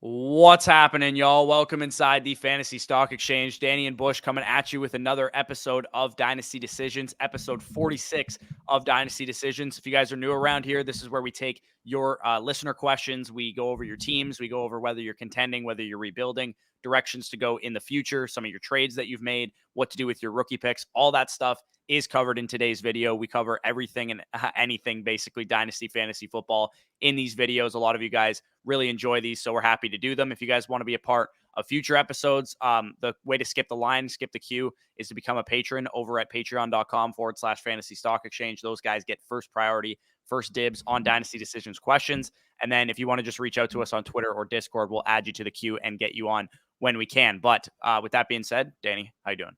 What's happening, y'all? Welcome inside the Fantasy Stock Exchange. Danny and Bush coming at you with another episode of Dynasty Decisions, episode 46 of Dynasty Decisions. If you guys are new around here, this is where we take your listener questions. We go over your teams. We go over whether you're contending, whether you're rebuilding, directions to go in the future, some of your trades that you've made, what to do with your rookie picks. All that stuff is covered in today's video. We cover everything and anything, basically, Dynasty Fantasy Football in these videos. A lot of you guys really enjoy these, so we're happy to do them. If you guys want to be a part of future episodes, the way to skip the line, skip the queue, is to become a patron over at patreon.com/fantasy stock exchange. Those guys get first priority, first dibs on Dynasty Decisions questions. And then if you want to just reach out to us on Twitter or Discord, we'll add you to the queue and get you on when we can. But with that being said, Danny, how you doing?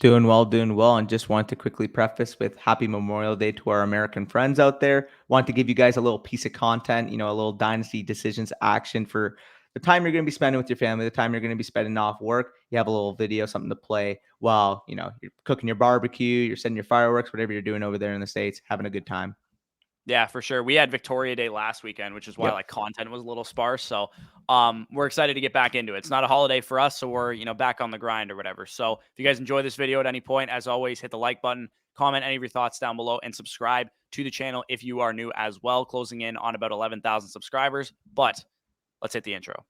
Doing well, and just want to quickly preface with happy Memorial Day to our American friends out there. Want to give you guys a little piece of content, a little Dynasty Decisions action for the time you're going to be spending with your family, the time you're going to be spending off work. You have a little video, something to play while, you're cooking your barbecue, you're setting your fireworks, whatever you're doing over there in the States, having a good time. Yeah, for sure. We had Victoria Day last weekend, which is why Yep. content was a little sparse. So we're excited to get back into it. It's not a holiday for us, so we're back on the grind or whatever. So if you guys enjoy this video at any point, as always, hit the like button, comment any of your thoughts down below, and subscribe to the channel if you are new as well. Closing in on about 11,000 subscribers. But let's hit the intro.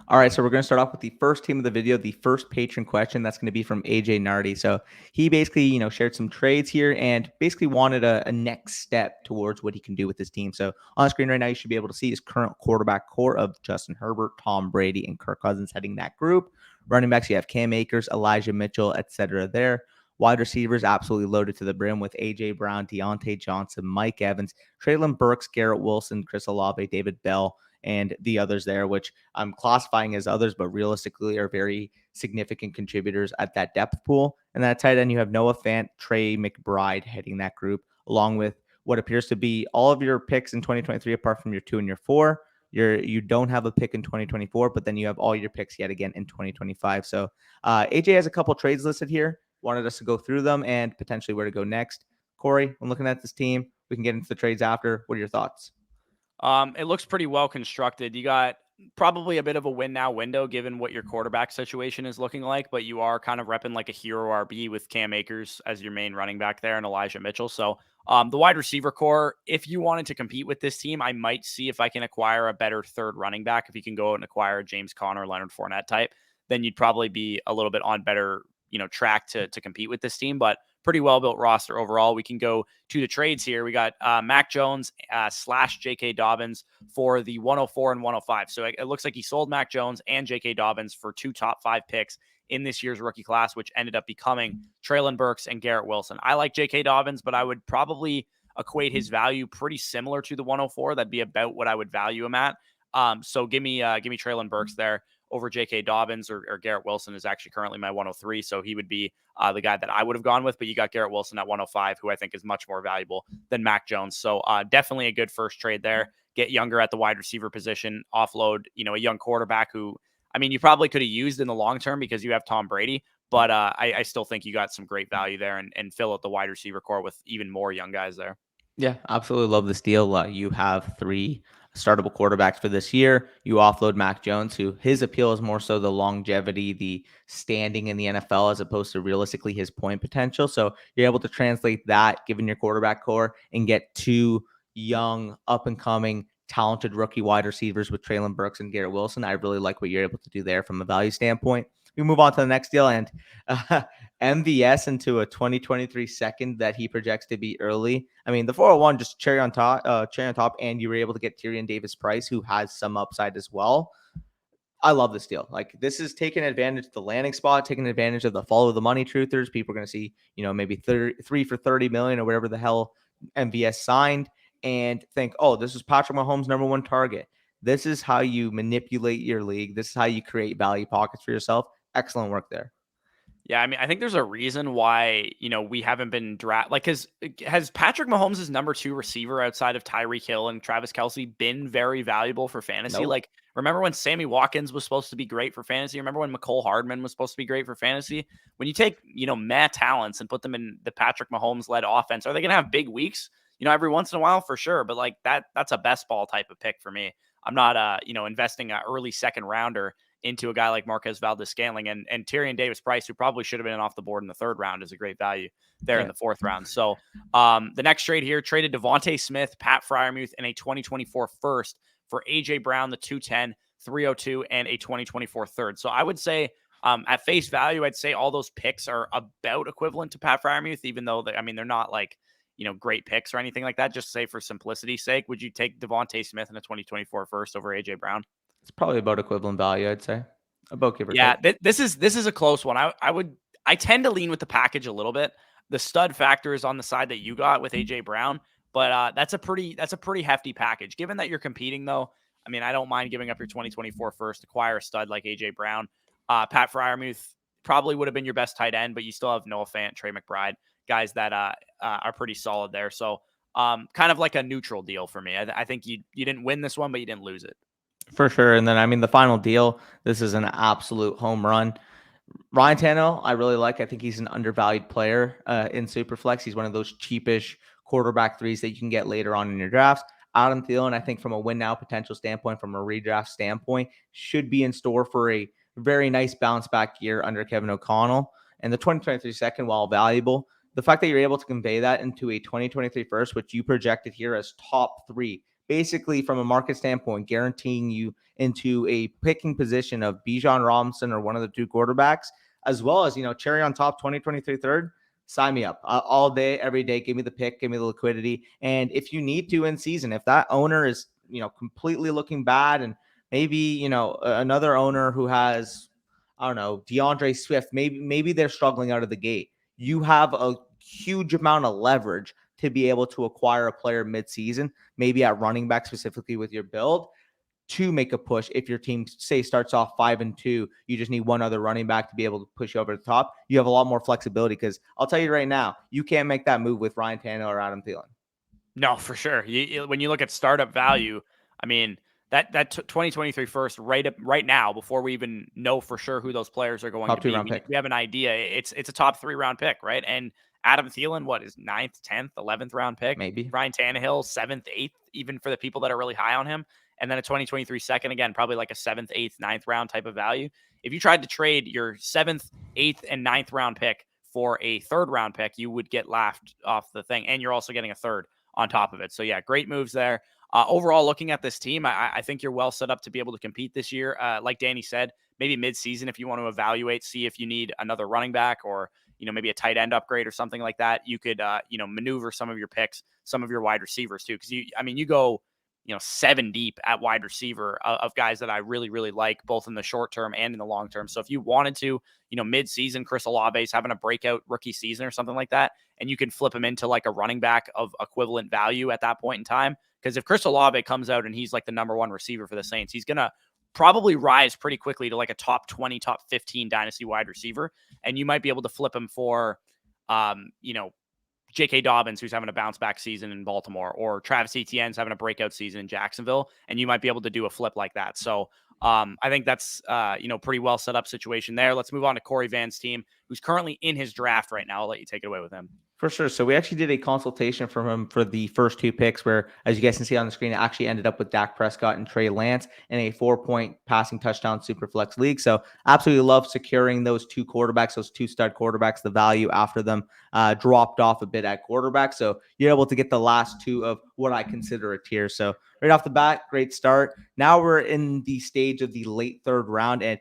All right, so we're going to start off with the first team of the video, the first patron question. That's going to be from AJ Nardi. So he basically, shared some trades here and basically wanted a next step towards what he can do with his team. So on screen right now, you should be able to see his current quarterback core of Justin Herbert, Tom Brady, and Kirk Cousins heading that group. Running backs, you have Cam Akers, Elijah Mitchell, etc. there. Wide receivers, absolutely loaded to the brim with A.J. Brown, Deontay Johnson, Mike Evans, Treylon Burks, Garrett Wilson, Chris Olave, David Bell, and the others there, which I'm classifying as others, but realistically are very significant contributors at that depth pool. And that tight end, you have Noah Fant, Trey McBride heading that group, along with what appears to be all of your picks in 2023, apart from your 2 and your 4. You don't have a pick in 2024, but then you have all your picks yet again in 2025. So AJ has a couple trades listed here. Wanted us to go through them and potentially where to go next. Corey, I'm looking at this team. We can get into the trades after. What are your thoughts? It looks pretty well constructed. You got probably a bit of a win now window given what your quarterback situation is looking like, but you are kind of repping like a hero RB with Cam Akers as your main running back there and Elijah Mitchell. So the wide receiver core, if you wanted to compete with this team, I might see if I can acquire a better third running back. If you can go out and acquire a James Conner, Leonard Fournette type, then you'd probably be a little bit on better, track to compete with this team. But pretty well built roster overall. We can go to the trades here. We got Mac Jones / J.K. Dobbins for the 104 and 105. So it looks like he sold Mac Jones and J.K. Dobbins for 2 top 5 picks in this year's rookie class, which ended up becoming Treylon Burks and Garrett Wilson. I like J.K. Dobbins, but I would probably equate his value pretty similar to the 104. That'd be about what I would value him at. So give me Treylon Burks there over J.K. Dobbins or Garrett Wilson is actually currently my 103. So he would be the guy that I would have gone with. But you got Garrett Wilson at 105, who I think is much more valuable than Mac Jones. So definitely a good first trade there. Get younger at the wide receiver position, offload, a young quarterback who, I mean, you probably could have used in the long term because you have Tom Brady. But I still think you got some great value there and fill out the wide receiver core with even more young guys there. Yeah, absolutely love this deal. You have 3 startable quarterbacks for this year. You offload Mac Jones, who his appeal is more so the longevity, the standing in the NFL, as opposed to realistically his point potential. So you're able to translate that, given your quarterback core, and get 2 young, up and coming, talented rookie wide receivers with Treylon Burks and Garrett Wilson. I really like what you're able to do there from a value standpoint. We move on to the next deal, and MVS into a 2023 second that he projects to be early. I mean, the 401 just cherry on top, and you were able to get Tyrion Davis-Price, who has some upside as well. I love this deal. Like, this is taking advantage of the landing spot, taking advantage of the follow the money truthers. People are going to see, maybe 3 for 30 million or whatever the hell MVS signed, and think, oh, this is Patrick Mahomes' #1 target. This is how you manipulate your league. This is how you create value pockets for yourself. Excellent work there. Yeah, I mean, I think there's a reason why, we haven't been because has Patrick Mahomes' number two receiver outside of Tyreek Hill and Travis Kelsey been very valuable for fantasy? Nope. Like, remember when Sammy Watkins was supposed to be great for fantasy? Remember when McCole Hardman was supposed to be great for fantasy? When you take, meh talents and put them in the Patrick Mahomes led offense, are they going to have big weeks? Every once in a while for sure, but like that's a best ball type of pick for me. I'm not, investing an early second rounder into a guy like Marquez Valdez-Scantling and Tyrion Davis-Price, who probably should have been off the board in the third round, is a great value there in Yeah. the fourth round. So the next trade here traded Devontae Smith, Pat Fryermuth, and a 2024 first for AJ Brown, the 210, 302, and a 2024 third. So I would say at face value, I'd say all those picks are about equivalent to Pat Fryermuth, even though they're not like great picks or anything like that. Just say for simplicity's sake, would you take Devontae Smith in a 2024 first over AJ Brown? It's probably about equivalent value, I'd say. About give or Yeah, take. this is a close one. I tend to lean with the package a little bit. The stud factor is on the side that you got with AJ Brown, but that's a pretty hefty package. Given that you're competing though, I mean, I don't mind giving up your 2024 first, acquire a stud like AJ Brown. Pat Fryermuth probably would have been your best tight end, but you still have Noah Fant, Trey McBride, guys that are pretty solid there. So kind of like a neutral deal for me. I think you didn't win this one, but you didn't lose it. For sure. And then, I mean, the final deal, this is an absolute home run. Ryan Tannehill, I really like. I think he's an undervalued player in Superflex. He's one of those cheapish quarterback threes that you can get later on in your drafts. Adam Thielen, I think from a win now potential standpoint, from a redraft standpoint, should be in store for a very nice bounce back year under Kevin O'Connell. And the 2023 second, while valuable, the fact that you're able to convey that into a 2023 first, which you projected here as top three, basically from a market standpoint, guaranteeing you into a picking position of Bijan Robinson or one of the two quarterbacks, as well as, cherry on top 2023 third, sign me up all day, every day. Give me the pick, give me the liquidity. And if you need to in season, if that owner is, completely looking bad and maybe, another owner who has, I don't know, DeAndre Swift, maybe they're struggling out of the gate. You have a huge amount of leverage to be able to acquire a player mid-season, maybe at running back specifically with your build, to make a push. If your team, say, starts off 5-2, you just need one other running back to be able to push you over the top. You have a lot more flexibility because I'll tell you right now, you can't make that move with Ryan Tannehill or Adam Thielen. No, for sure. When you look at startup value, I mean that 2023 first right now before we even know for sure who those players are going Top to two be. round pick. We have an idea. It's a top 3 round pick, right? And Adam Thielen, what is 9th, 10th, 11th round pick? Maybe. Ryan Tannehill, 7th, 8th, even for the people that are really high on him. And then a 2023 second, again, probably like a 7th, 8th, 9th round type of value. If you tried to trade your 7th, 8th, and 9th round pick for a third round pick, you would get laughed off the thing. And you're also getting a third on top of it. So yeah, great moves there. Overall, looking at this team, I think you're well set up to be able to compete this year. Like Danny said, maybe mid-season if you want to evaluate, see if you need another running back or maybe a tight end upgrade or something like that. You could maneuver some of your picks, some of your wide receivers too, because you go 7 deep at wide receiver of guys that I really, really like, both in the short term and in the long term. So if you wanted to, mid-season, Chris Olave's having a breakout rookie season or something like that, and you can flip him into like a running back of equivalent value at that point in time. Because if Chris Olave comes out and he's like the number one receiver for the Saints, he's going to probably rise pretty quickly to like a top 20, top 15 dynasty wide receiver. And you might be able to flip him for, J.K. Dobbins, who's having a bounce back season in Baltimore, or Travis Etienne's having a breakout season in Jacksonville, and you might be able to do a flip like that. So I think that's pretty well set up situation there. Let's move on to Corey Vann's team, who's currently in his draft right now. I'll let you take it away with him. For sure. So we actually did a consultation from him for the first 2 picks where, as you guys can see on the screen, it actually ended up with Dak Prescott and Trey Lance in a 4-point passing touchdown Superflex league. So absolutely love securing those 2 quarterbacks, those 2 stud quarterbacks. The value after them dropped off a bit at quarterback. So you're able to get the last 2 of what I consider a tier. So right off the bat, great start. Now we're in the stage of the late 3rd round, and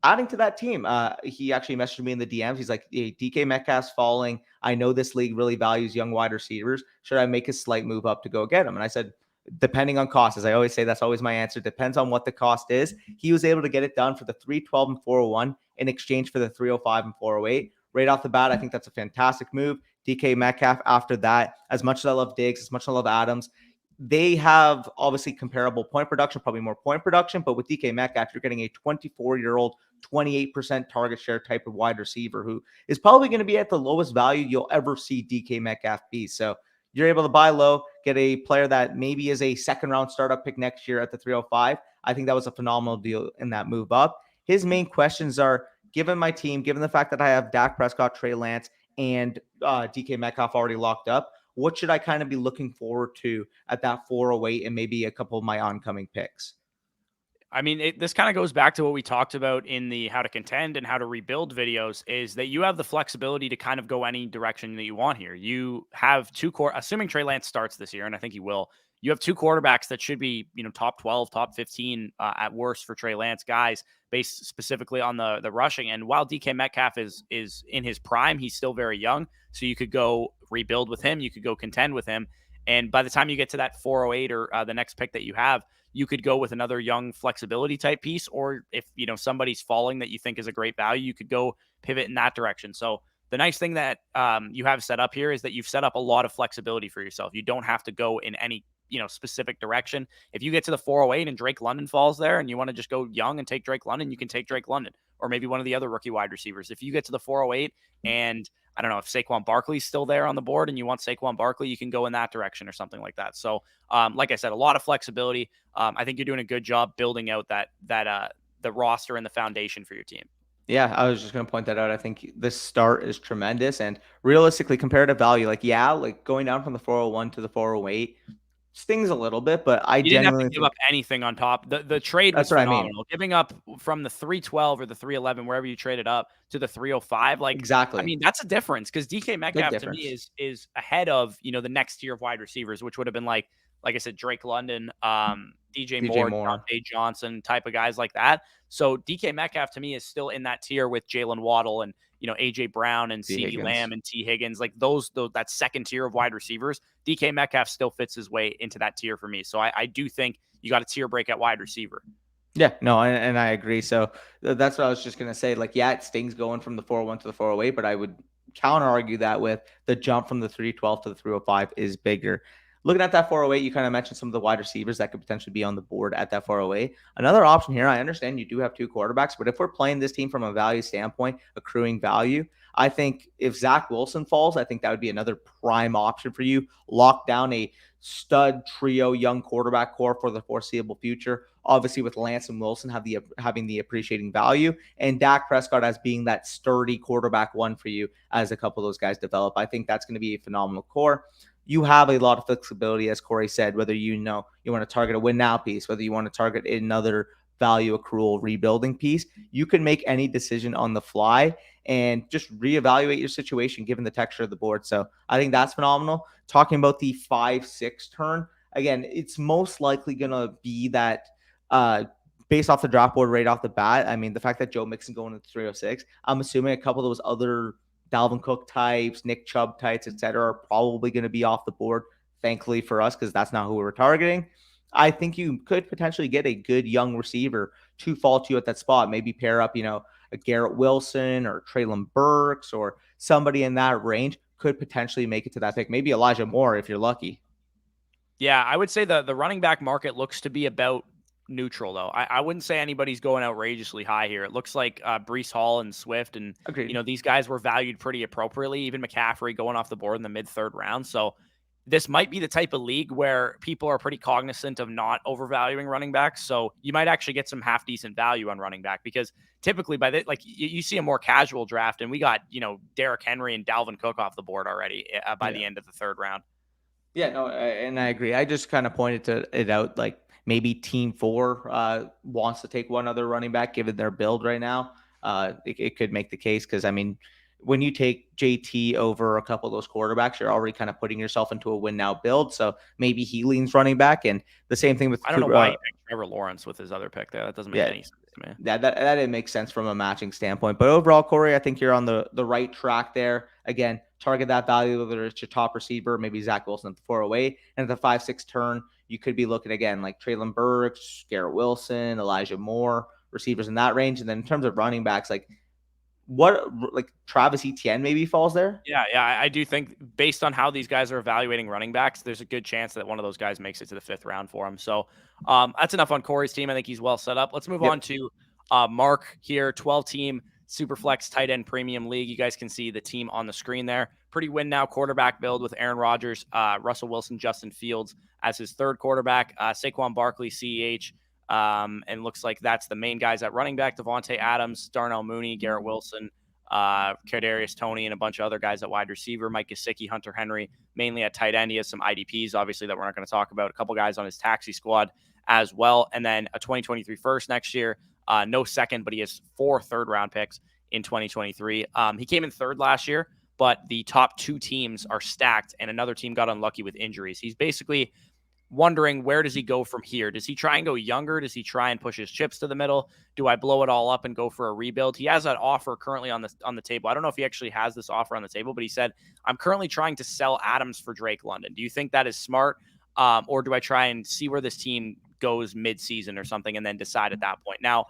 adding to that team, he actually messaged me in the DMs. He's like, hey, DK Metcalf's falling. I know this league really values young wide receivers. Should I make a slight move up to go get him? And I said, depending on cost, as I always say, that's always my answer. Depends on what the cost is. He was able to get it done for the 312 and 401 in exchange for the 305 and 408. Right off the bat, I think that's a fantastic move. DK Metcalf after that, as much as I love Diggs, as much as I love Adams, they have obviously comparable point production, probably more point production, but with DK Metcalf, you're getting a 24-year-old, 28% target share type of wide receiver who is probably going to be at the lowest value you'll ever see DK Metcalf be. So you're able to buy low, get a player that maybe is a second round startup pick next year at the 305. I think that was a phenomenal deal in that move up. His main questions are, given my team, given the fact that I have Dak Prescott, Trey Lance, and DK Metcalf already locked up, what should I kind of be looking forward to at that 408 and maybe a couple of my oncoming picks? I mean, this kind of goes back to what we talked about in the how to contend and how to rebuild videos, is that you have the flexibility to kind of go any direction that you want here. You have assuming Trey Lance starts this year, and I think he will, you have two quarterbacks that should be, top 12, top 15 at worst for Trey Lance guys, based specifically on the rushing. And while DK Metcalf is in his prime, he's still very young. So you could go rebuild with him, you could go contend with him. And by the time you get to that 408 or the next pick that you have, you could go with another young flexibility type piece, or if somebody's falling that you think is a great value, you could go pivot in that direction. So the nice thing that you have set up here is that you've set up a lot of flexibility for yourself. You don't have to go in any specific direction. If you get to the 408 and Drake London falls there and you want to just go young and take Drake London, you can take Drake London, or maybe one of the other rookie wide receivers. If you get to the 408 and I don't know if Saquon Barkley's still there on the board and you want Saquon Barkley, you can go in that direction or something like that. So, like I said, a lot of flexibility. I think you're doing a good job building out the roster and the foundation for your team. Yeah, I was just going to point that out. I think this start is tremendous, and realistically, comparative value, like going down from the 401 to the 408 stings a little bit, but I You didn't have to genuinely give think up anything on top. The trade was that's what I mean. phenomenal. Giving up from the 312 or the 311, wherever you traded up, to the 305, I Exactly. mean, that's a difference, because DK Big Metcalf to me difference. is ahead of the next tier of wide receivers, which would have been like I said, Drake London, DJ DJ Moore, Moore. Dante Johnson type of guys like that. So DK Metcalf to me is still in that tier with Jalen Waddle and AJ Brown and T. CeeDee Lamb Higgins. and T Higgins, like those that second tier of wide receivers. DK Metcalf still fits his way into that tier for me. So I do think you got a tier break at wide receiver. Yeah, no, and I agree. So that's what I was just gonna say. Like, yeah, it stings going from the 401 to the 408, but I would counter argue that with the jump from the 312 to the 305 is bigger. Looking at that 408, you kind of mentioned some of the wide receivers that could potentially be on the board at that 408. Another option here, I understand you do have two quarterbacks, but if we're playing this team from a value standpoint, accruing value, I think if Zach Wilson falls, I think that would be another prime option for you. Lock down a stud trio young quarterback core for the foreseeable future. Obviously, with Lance and Wilson having the appreciating value, and Dak Prescott as being that sturdy quarterback one for you as a couple of those guys develop. I think that's going to be a phenomenal core. You have a lot of flexibility, as Corey said, whether you want to target a win now piece, whether you want to target another value accrual rebuilding piece. You can make any decision on the fly and just reevaluate your situation given the texture of the board. So I think that's phenomenal. Talking about the 5-6 turn, again, it's most likely going to be that based off the draft board right off the bat. I mean, the fact that Joe Mixon going into 306, I'm assuming a couple of those other Dalvin Cook types, Nick Chubb types, etc., are probably going to be off the board. Thankfully for us, because that's not who we were targeting. I think you could potentially get a good young receiver to fall to you at that spot. Maybe pair up, a Garrett Wilson or Treylon Burks or somebody in that range could potentially make it to that pick. Maybe Elijah Moore if you're lucky. Yeah, I would say the running back market looks to be about neutral, though. I wouldn't say anybody's going outrageously high here. It looks like Breece Hall and Swift and Agreed. these guys were valued pretty appropriately. Even McCaffrey going off the board in the mid-third round. So this might be the type of league where people are pretty cognizant of not overvaluing running backs. So you might actually get some half decent value on running back, because typically by that, like you see a more casual draft, and we got Derrick Henry and Dalvin Cook off the board already by the end of the third round. Yeah, no, and I agree. I just kind of pointed it out, like maybe Team 4 wants to take one other running back given their build right now. It could make the case because, I mean, when you take JT over a couple of those quarterbacks, you're already kind of putting yourself into a win now build. So maybe he leans running back, and the same thing with I don't know why he picked Trevor Lawrence with his other pick there. That doesn't make any sense to me. Yeah, that didn't make sense from a matching standpoint. But overall, Corey, I think you're on the right track there. Again, target that value, whether it's your top receiver, maybe Zach Wilson at the 408. And at the 5-6 turn, you could be looking again like Treylon Burks, Garrett Wilson, Elijah Moore, receivers in that range. And then in terms of running backs, like like Travis Etienne maybe falls there? Yeah, I do think based on how these guys are evaluating running backs, there's a good chance that one of those guys makes it to the 5th round for him. So that's enough on Corey's team. I think he's well set up. Let's move on Yep. to Mark here, 12-team Superflex tight end premium league. You guys can see the team on the screen there. Pretty win now quarterback build with Aaron Rodgers, Russell Wilson, Justin Fields as his 3rd quarterback, Saquon Barkley, CEH. And looks like that's the main guys at running back: Devontae Adams, Darnell Mooney, Garrett Wilson, Kadarius Toney, and a bunch of other guys at wide receiver. Mike Gesicki, Hunter Henry, mainly at tight end. He has some IDPs, obviously, that we're not going to talk about. A couple guys on his taxi squad as well. And then a 2023 first next year. No second, but he has 4 third-round picks in 2023. He came in 3rd last year, but the top 2 teams are stacked, and another team got unlucky with injuries. He's basically wondering, where does he go from here? Does he try and go younger? Does he try and push his chips to the middle? Do I blow it all up and go for a rebuild? He has that offer currently on the table. I don't know if he actually has this offer on the table, but he said, I'm currently trying to sell Adams for Drake London. Do you think that is smart? Or do I try and see where this team goes mid-season or something and then decide at that point? Now,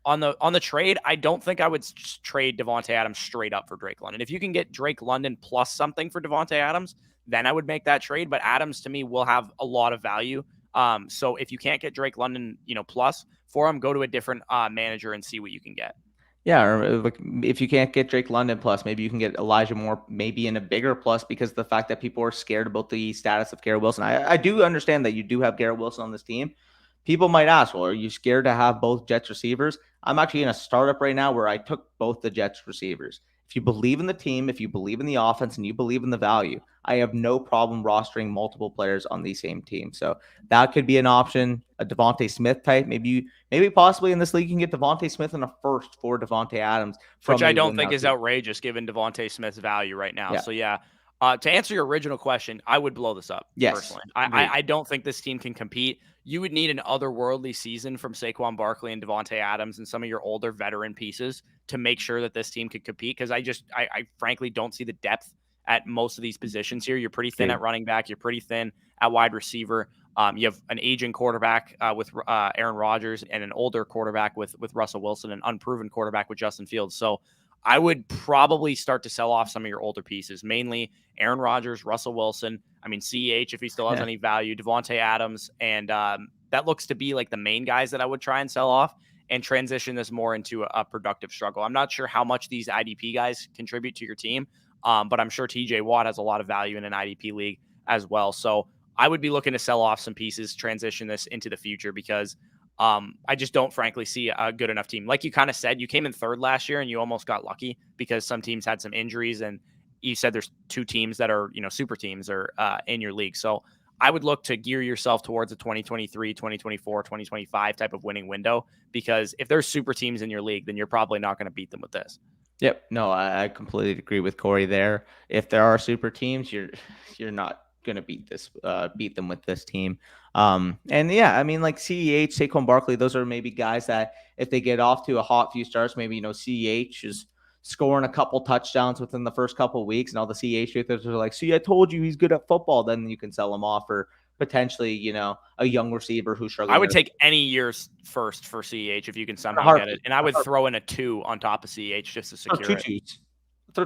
on the trade, I don't think I would trade Devontae Adams straight up for Drake London. If you can get Drake London plus something for Devontae Adams, then I would make that trade. But Adams, to me, will have a lot of value. So if you can't get Drake London, plus for him, go to a different manager and see what you can get. Yeah, or like if you can't get Drake London plus, maybe you can get Elijah Moore maybe in a bigger plus, because the fact that people are scared about the status of Garrett Wilson. I do understand that you do have Garrett Wilson on this team. People might ask, well, are you scared to have both Jets receivers? I'm actually in a startup right now where I took both the Jets receivers. If you believe in the team, if you believe in the offense, and you believe in the value, I have no problem rostering multiple players on the same team. So that could be an option. A Devontae Smith type, maybe possibly in this league you can get Devontae Smith in a first for Devontae Adams, Which from I a don't win think now is team. outrageous given Devontae Smith's value right now. Yeah. So yeah, to answer your original question, I would blow this up. Yes. Personally, Agreed. I don't think this team can compete. You would need an otherworldly season from Saquon Barkley and Devontae Adams and some of your older veteran pieces to make sure that this team could compete. Because I frankly don't see the depth at most of these positions here. You're pretty thin Agreed. at running back. You're pretty thin at wide receiver. You have an aging quarterback with Aaron Rodgers, and an older quarterback with Russell Wilson, an unproven quarterback with Justin Fields. So I would probably start to sell off some of your older pieces, mainly Aaron Rodgers, Russell Wilson. I mean, CEH, if he still has any value, Devontae Adams. And that looks to be like the main guys that I would try and sell off and transition this more into a productive struggle. I'm not sure how much these IDP guys contribute to your team, but I'm sure TJ Watt has a lot of value in an IDP league as well. So I would be looking to sell off some pieces, transition this into the future, because I just don't frankly see a good enough team. Like you kind of said, you came in 3rd last year and you almost got lucky because some teams had some injuries, and you said there's 2 teams that are, super teams or in your league. So I would look to gear yourself towards a 2023, 2024, 2025 type of winning window, because if there's super teams in your league, then you're probably not going to beat them with this. Yep. No, I completely agree with Corey there. If there are super teams, you're not gonna beat them with this team. And yeah, I mean, like CEH, Saquon Barkley, those are maybe guys that if they get off to a hot few starts, maybe CEH is scoring a couple touchdowns within the first couple of weeks, and all the CEH haters are like, "See, I told you he's good at football." Then you can sell him off for potentially, a young receiver who's struggling. I would take any year's first for CEH if you can somehow get it, and I would throw in a 2 on top of CEH just to secure it.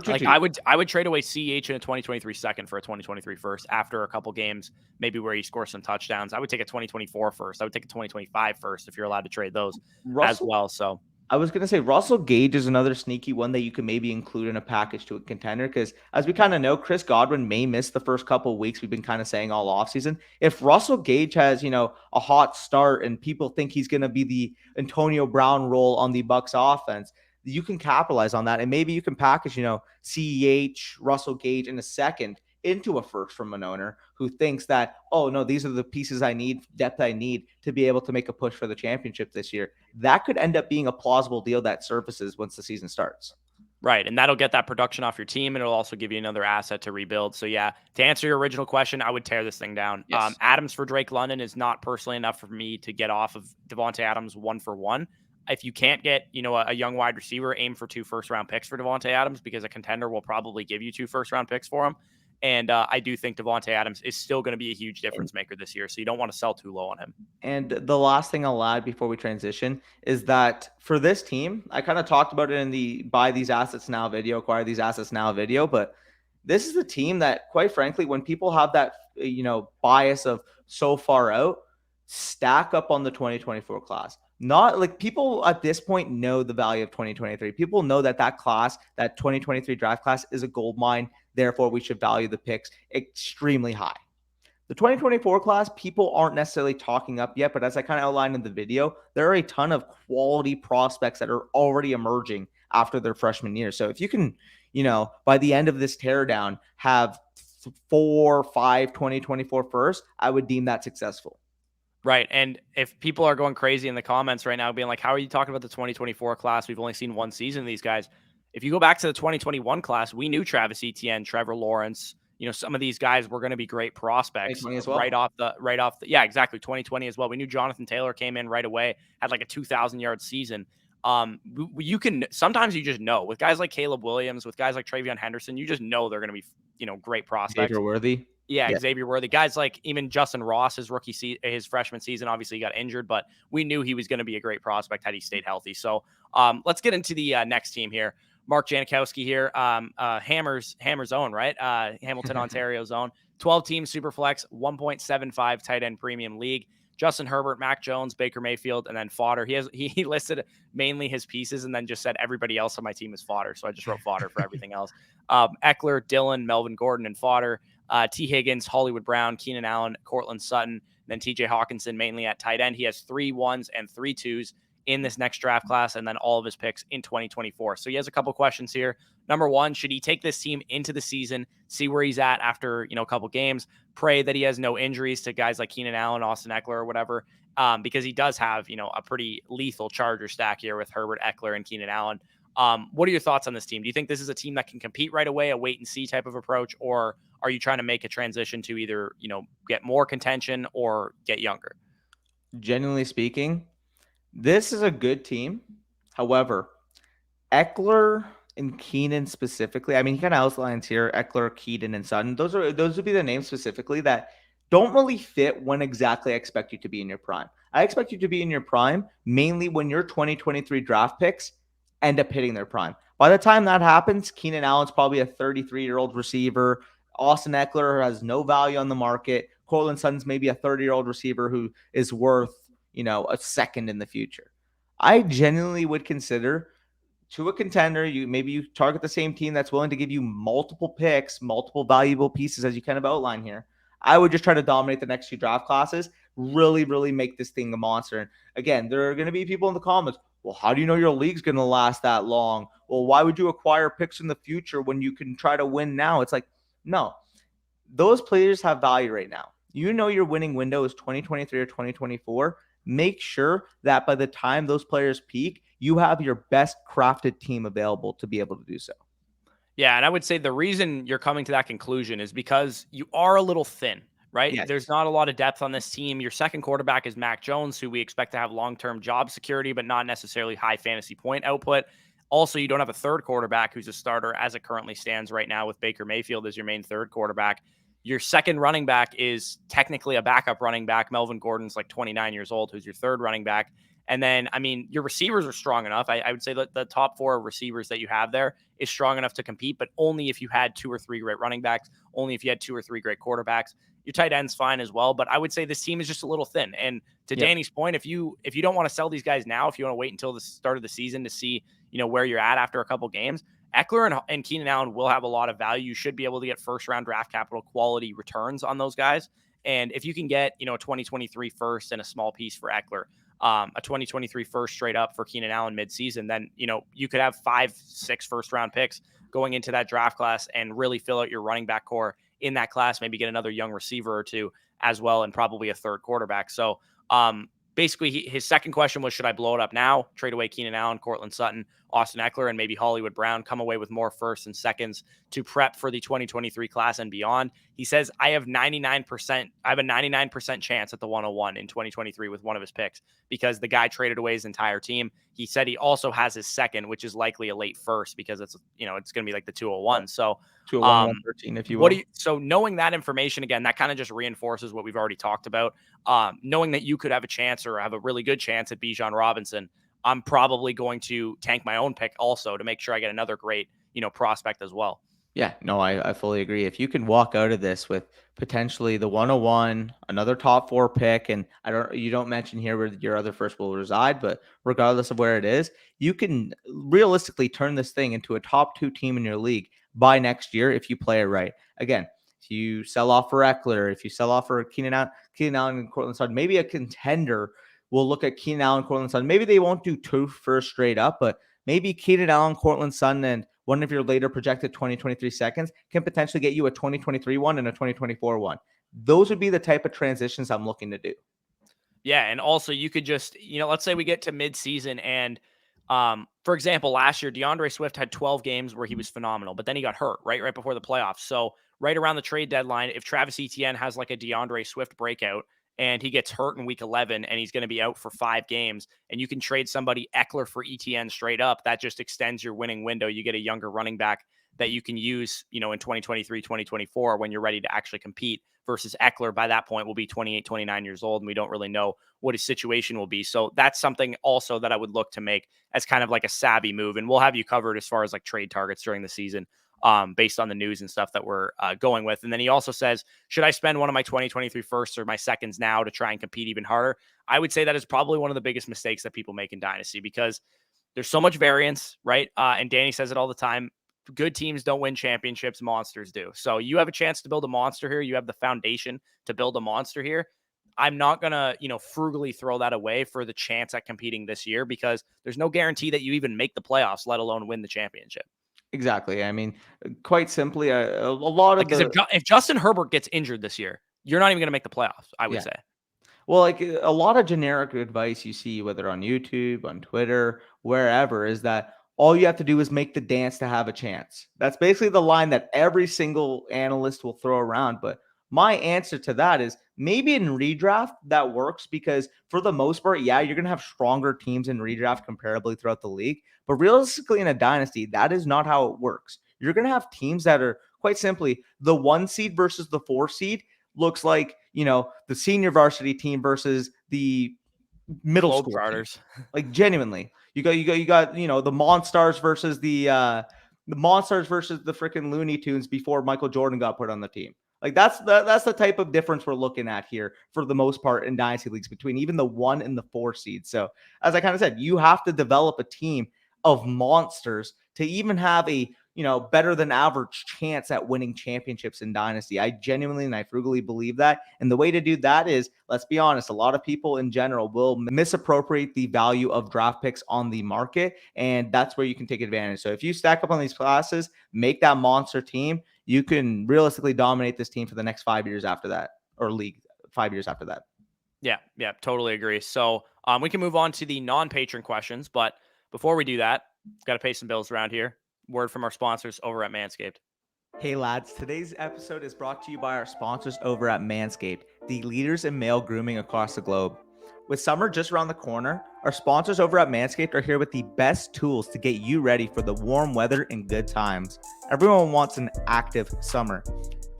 Like I would trade away CEH in a 2023 second for a 2023 first after a couple games, maybe where he scores some touchdowns. I would take a 2024 first. I would take a 2025 first if you're allowed to trade those as well. So I was going to say Russell Gage is another sneaky one that you can maybe include in a package to a contender, because as we kind of know, Chris Godwin may miss the first couple of weeks. We've been kind of saying all offseason. If Russell Gage has, a hot start and people think he's going to be the Antonio Brown role on the Bucs offense, you can capitalize on that. And maybe you can package, CEH, Russell Gage in a second into a first from an owner who thinks that, oh no, these are the pieces I need, depth I need to be able to make a push for the championship this year. That could end up being a plausible deal that surfaces once the season starts. Right. And that'll get that production off your team, and it'll also give you another asset to rebuild. So yeah, to answer your original question, I would tear this thing down. Yes. Adams for Drake London is not personally enough for me to get off of Devontae Adams 1-for-1. If you can't get, a young wide receiver, aim for 2 first-round picks for Devontae Adams, because a contender will probably give you 2 first-round picks for him. And I do think Devontae Adams is still going to be a huge difference maker this year. So you don't want to sell too low on him. And the last thing I'll add before we transition is that for this team, I kind of talked about it in the buy these assets now video, acquire these assets now video, but this is a team that, quite frankly, when people have that, bias of so far out, stack up on the 2024 class. Not like people at this point know the value of 2023. People know that class, that 2023 draft class, is a gold mine. Therefore, we should value the picks extremely high. The 2024 class, people aren't necessarily talking up yet, but as I kind of outlined in the video, there are a ton of quality prospects that are already emerging after their freshman year. So if you can, by the end of this teardown, have 4 or 5 2024 first, I would deem that successful. Right. And if people are going crazy in the comments right now, being like, how are you talking about the 2024 class? We've only seen one season of these guys. If you go back to the 2021 class, we knew Travis Etienne, Trevor Lawrence, some of these guys were going to be great prospects 2020 as well. Yeah, exactly. 2020 as well. We knew Jonathan Taylor came in right away, had like a 2,000-yard season. You can, sometimes you just know with guys like Caleb Williams, with guys like Travion Henderson, you just know they're going to be, great prospects. Xavier Worthy. Yeah, Xavier Worthy. Guys like even Justin Ross, his freshman season, obviously he got injured, but we knew he was going to be a great prospect had he stayed healthy. So let's get into the next team here. Mark Jankowski here, Hammer zone, right? Hamilton, Ontario zone. 12-team Superflex, 1.75 tight end premium league. Justin Herbert, Mac Jones, Baker Mayfield, and then fodder. He listed mainly his pieces and then just said everybody else on my team is fodder. So I just wrote fodder for everything else. Eckler, Dillon, Melvin Gordon, and fodder. T. Higgins, Hollywood Brown, Keenan Allen, Cortland Sutton, then TJ Hawkinson mainly at tight end. He has 3 1s and 3 2s in this next draft class, and then all of his picks in 2024. So he has a couple questions here. Number one, should he take this team into the season, see where he's at after, a couple games, pray that he has no injuries to guys like Keenan Allen, Austin Eckler, or whatever, because he does have, a pretty lethal Charger stack here with Herbert, Eckler, and Keenan Allen. What are your thoughts on this team? Do you think this is a team that can compete right away, a wait and see type of approach, or are you trying to make a transition to either, get more contention or get younger? Genuinely speaking, this is a good team. However, Eckler and Keenan specifically, I mean, he kind of outlines here Eckler, Keenan, and Sutton. Those would be the names specifically that don't really fit when exactly I expect you to be in your prime. I expect you to be in your prime mainly when your 2023 draft picks end up hitting their prime. By the time that happens, Keenan Allen's probably a 33-year-old receiver. Austin Eckler has no value on the market. Cortland Sutton's maybe a 30-year-old receiver who is worth, a second in the future. I genuinely would consider to a contender, you target the same team that's willing to give you multiple picks, multiple valuable pieces, as you kind of outline here. I would just try to dominate the next 2 draft classes, really, really make this thing a monster. And again, there are going to be people in the comments, well, how do you know your league's going to last that long? Well, why would you acquire picks in the future when you can try to win now? It's like, no, those players have value right now. Your winning window is 2023 or 2024. Make sure that by the time those players peak, you have your best crafted team available to be able to do so. Yeah, and I would say the reason you're coming to that conclusion is because you are a little thin, right? Yes. There's not a lot of depth on this team. Your second quarterback is Mac Jones, who we expect to have long-term job security, but not necessarily high fantasy point output. Also, you don't have a third quarterback who's a starter as it currently stands right now with Baker Mayfield as your main third quarterback. Your second running back is technically a backup running back. Melvin Gordon's like 29 years old, who's your third running back. And then, I mean, your receivers are strong enough. I would say that the top 4 receivers that you have there is strong enough to compete, but only if you had 2 or 3 great running backs, only if you had 2 or 3 great quarterbacks. Your tight end's fine as well, but I would say this team is just a little thin. And to Danny's point, if you don't want to sell these guys now, if you want to wait until the start of the season to see, where you're at after a couple games, Eckler and Keenan Allen will have a lot of value. You should be able to get first-round draft capital quality returns on those guys. And if you can get, a 2023 first and a small piece for Eckler, a 2023 first straight up for Keenan Allen midseason, then, you could have 5-6 first-round picks going into that draft class and really fill out your running back core in that class, maybe get another young receiver or 2 as well, and probably a third quarterback. So basically, his second question was, should I blow it up now, trade away Keenan Allen, Cortland Sutton, Austin Eckler, and maybe Hollywood Brown, come away with more firsts and seconds to prep for the 2023 class and beyond? He says, I have a 99% chance at the 101 in 2023 with one of his picks because the guy traded away his entire team. He said he also has his second, which is likely a late first because it's going to be like the 201. So To a 113, if you What will. do you, so knowing that information, again, that kind of just reinforces what we've already talked about. Knowing that you could have a chance or have a really good chance at Bijan Robinson, I'm probably going to tank my own pick also to make sure I get another great, prospect as well. Yeah, no, I fully agree. If you can walk out of this with potentially the 101, another top 4 pick, and you don't mention here where your other first will reside, but regardless of where it is, you can realistically turn this thing into a top 2 team in your league by next year if you play it right. Again, if you sell off for Eckler, if you sell off for Keenan Allen and Cortland Sutton, maybe a contender will look at Keenan Allen, Cortland Sutton. Maybe they won't do 2 first straight up, but maybe Keenan Allen, Cortland Sutton, and one of your later projected 2023 seconds can potentially get you a 2023 one and a 2024 one. Those would be the type of transitions I'm looking to do. Yeah, and also you could just, let's say we get to mid-season and, for example, last year DeAndre Swift had 12 games where he was phenomenal, but then he got hurt right before the playoffs. So right around the trade deadline, if Travis Etienne has like a DeAndre Swift breakout and he gets hurt in week 11 and he's going to be out for 5 games, and you can trade somebody Eckler for Etienne straight up, that just extends your winning window. You get a younger running back that you can use, in 2023, 2024 when you're ready to actually compete, versus Eckler by that point will be 28, 29 years old, and we don't really know what his situation will be. So that's something also that I would look to make as kind of like a savvy move. And we'll have you covered as far as like trade targets during the season, based on the news and stuff that we're going with. And then he also says, should I spend one of my 2023 firsts or my seconds now to try and compete even harder? I would say that is probably one of the biggest mistakes that people make in Dynasty, because there's so much variance, right? And Danny says it all the time. Good teams don't win championships, monsters do. So you have a chance to build a monster here. You have the foundation to build a monster here. I'm not going to, frugally throw that away for the chance at competing this year, because there's no guarantee that you even make the playoffs, let alone win the championship. Exactly. I mean, quite simply, a lot of Like, if Justin Herbert gets injured this year, you're not even going to make the playoffs, I would say. Well, like a lot of generic advice you see, whether on YouTube, on Twitter, wherever, is that all you have to do is make the dance to have a chance. That's basically the line that every single analyst will throw around. But my answer to that is maybe in redraft that works, because for the most part, yeah, you're going to have stronger teams in redraft comparably throughout the league. But realistically, in a dynasty, that is not how it works. You're going to have teams that are quite simply the 1 seed versus the 4 seed looks like, the senior varsity team versus the middle school starters. Like genuinely, you got, the Monstars versus the freaking Looney Tunes before Michael Jordan got put on the team. Like that's the type of difference we're looking at here for the most part in dynasty leagues between even the 1 and the 4 seeds. So as I kind of said, you have to develop a team of monsters to even have a better than average chance at winning championships in dynasty. I genuinely and I frugally believe that. And the way to do that is, let's be honest, a lot of people in general will misappropriate the value of draft picks on the market. And that's where you can take advantage. So if you stack up on these classes, make that monster team, you can realistically dominate this team for the next 5 years after that, or league 5 years after that. Yeah, totally agree. So we can move on to the non-patron questions. But before we do that, got to pay some bills around here. Word from our sponsors over at Manscaped. Hey lads, today's episode is brought to you by our sponsors over at Manscaped, the leaders in male grooming across the globe. With summer just around the corner, our sponsors over at Manscaped are here with the best tools to get you ready for the warm weather and good times. Everyone wants an active summer.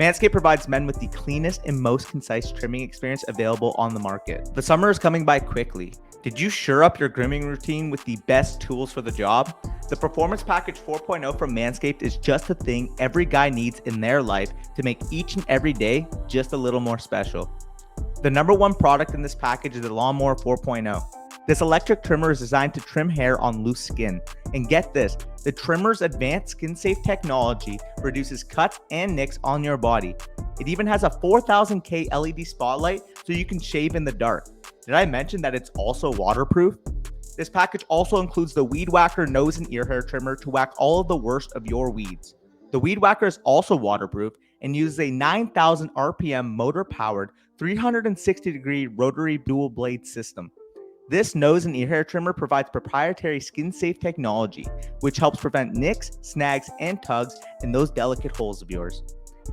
Manscaped provides men with the cleanest and most concise trimming experience available on the market. The summer is coming by quickly. Did you shore up your grooming routine with the best tools for the job? The Performance Package 4.0 from Manscaped is just the thing every guy needs in their life to make each and every day just a little more special. The number one product in this package is the Lawnmower 4.0. This electric trimmer is designed to trim hair on loose skin. And get this, the trimmer's advanced skin-safe technology reduces cuts and nicks on your body. It even has a 4000K LED spotlight so you can shave in the dark. Did I mention that it's also waterproof? This package also includes the Weed Whacker nose and ear hair trimmer to whack all of the worst of your weeds. The Weed Whacker is also waterproof and uses a 9,000 RPM motor-powered 360-degree rotary dual blade system. This nose and ear hair trimmer provides proprietary skin-safe technology, which helps prevent nicks, snags, and tugs in those delicate holes of yours.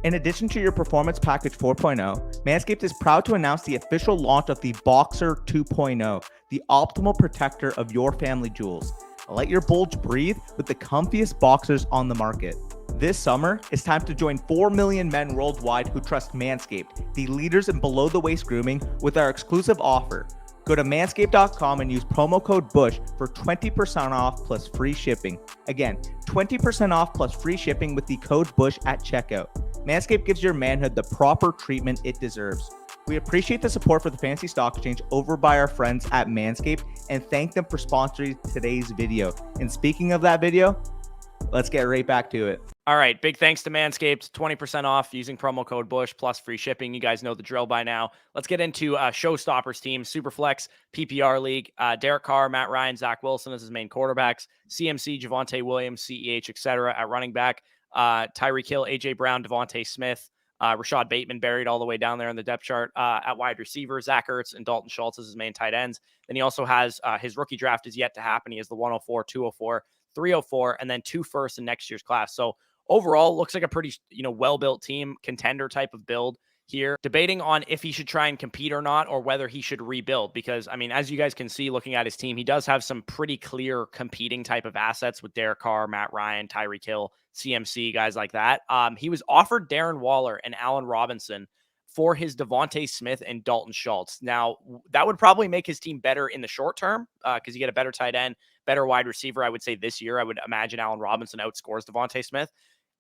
In addition to your Performance Package 4.0, Manscaped is proud to announce the official launch of the Boxer 2.0, the optimal protector of your family jewels. Let your bulge breathe with the comfiest boxers on the market. This summer, it's time to join 4 million men worldwide who trust Manscaped, the leaders in below-the-waist grooming, with our exclusive offer. Go to manscaped.com and use promo code BUSH for 20% off plus free shipping. Again, 20% off plus free shipping with the code BUSH at checkout. Manscaped gives your manhood the proper treatment it deserves. We appreciate the support for the Fantasy Stock Exchange over by our friends at Manscaped and thank them for sponsoring today's video. And speaking of that video, let's get right back to it. All right. Big thanks to Manscaped. 20% off using promo code BUSH plus free shipping. You guys know the drill by now. Let's get into Showstoppers team, Superflex, PPR League. Derek Carr, Matt Ryan, Zach Wilson as his main quarterbacks. CMC, Javonte Williams, CEH, etc. at running back. Tyreek Hill, AJ Brown, Devontae Smith. Rashad Bateman buried all the way down there in the depth chart at wide receiver. Zach Ertz and Dalton Schultz as his main tight ends. Then he also has his rookie draft is yet to happen. He has the 104, 204, 304, and then 2 firsts in next year's class. So overall, looks like a pretty well-built team, contender type of build here. Debating on if he should try and compete or not, or whether he should rebuild. Because, I mean, as you guys can see looking at his team, he does have some pretty clear competing type of assets with Derek Carr, Matt Ryan, Tyreek Hill, CMC, guys like that. He was offered Darren Waller and Allen Robinson for his Devontae Smith and Dalton Schultz. Now, that would probably make his team better in the short term because you get a better tight end, better wide receiver. I would say this year, I would imagine Allen Robinson outscores Devontae Smith.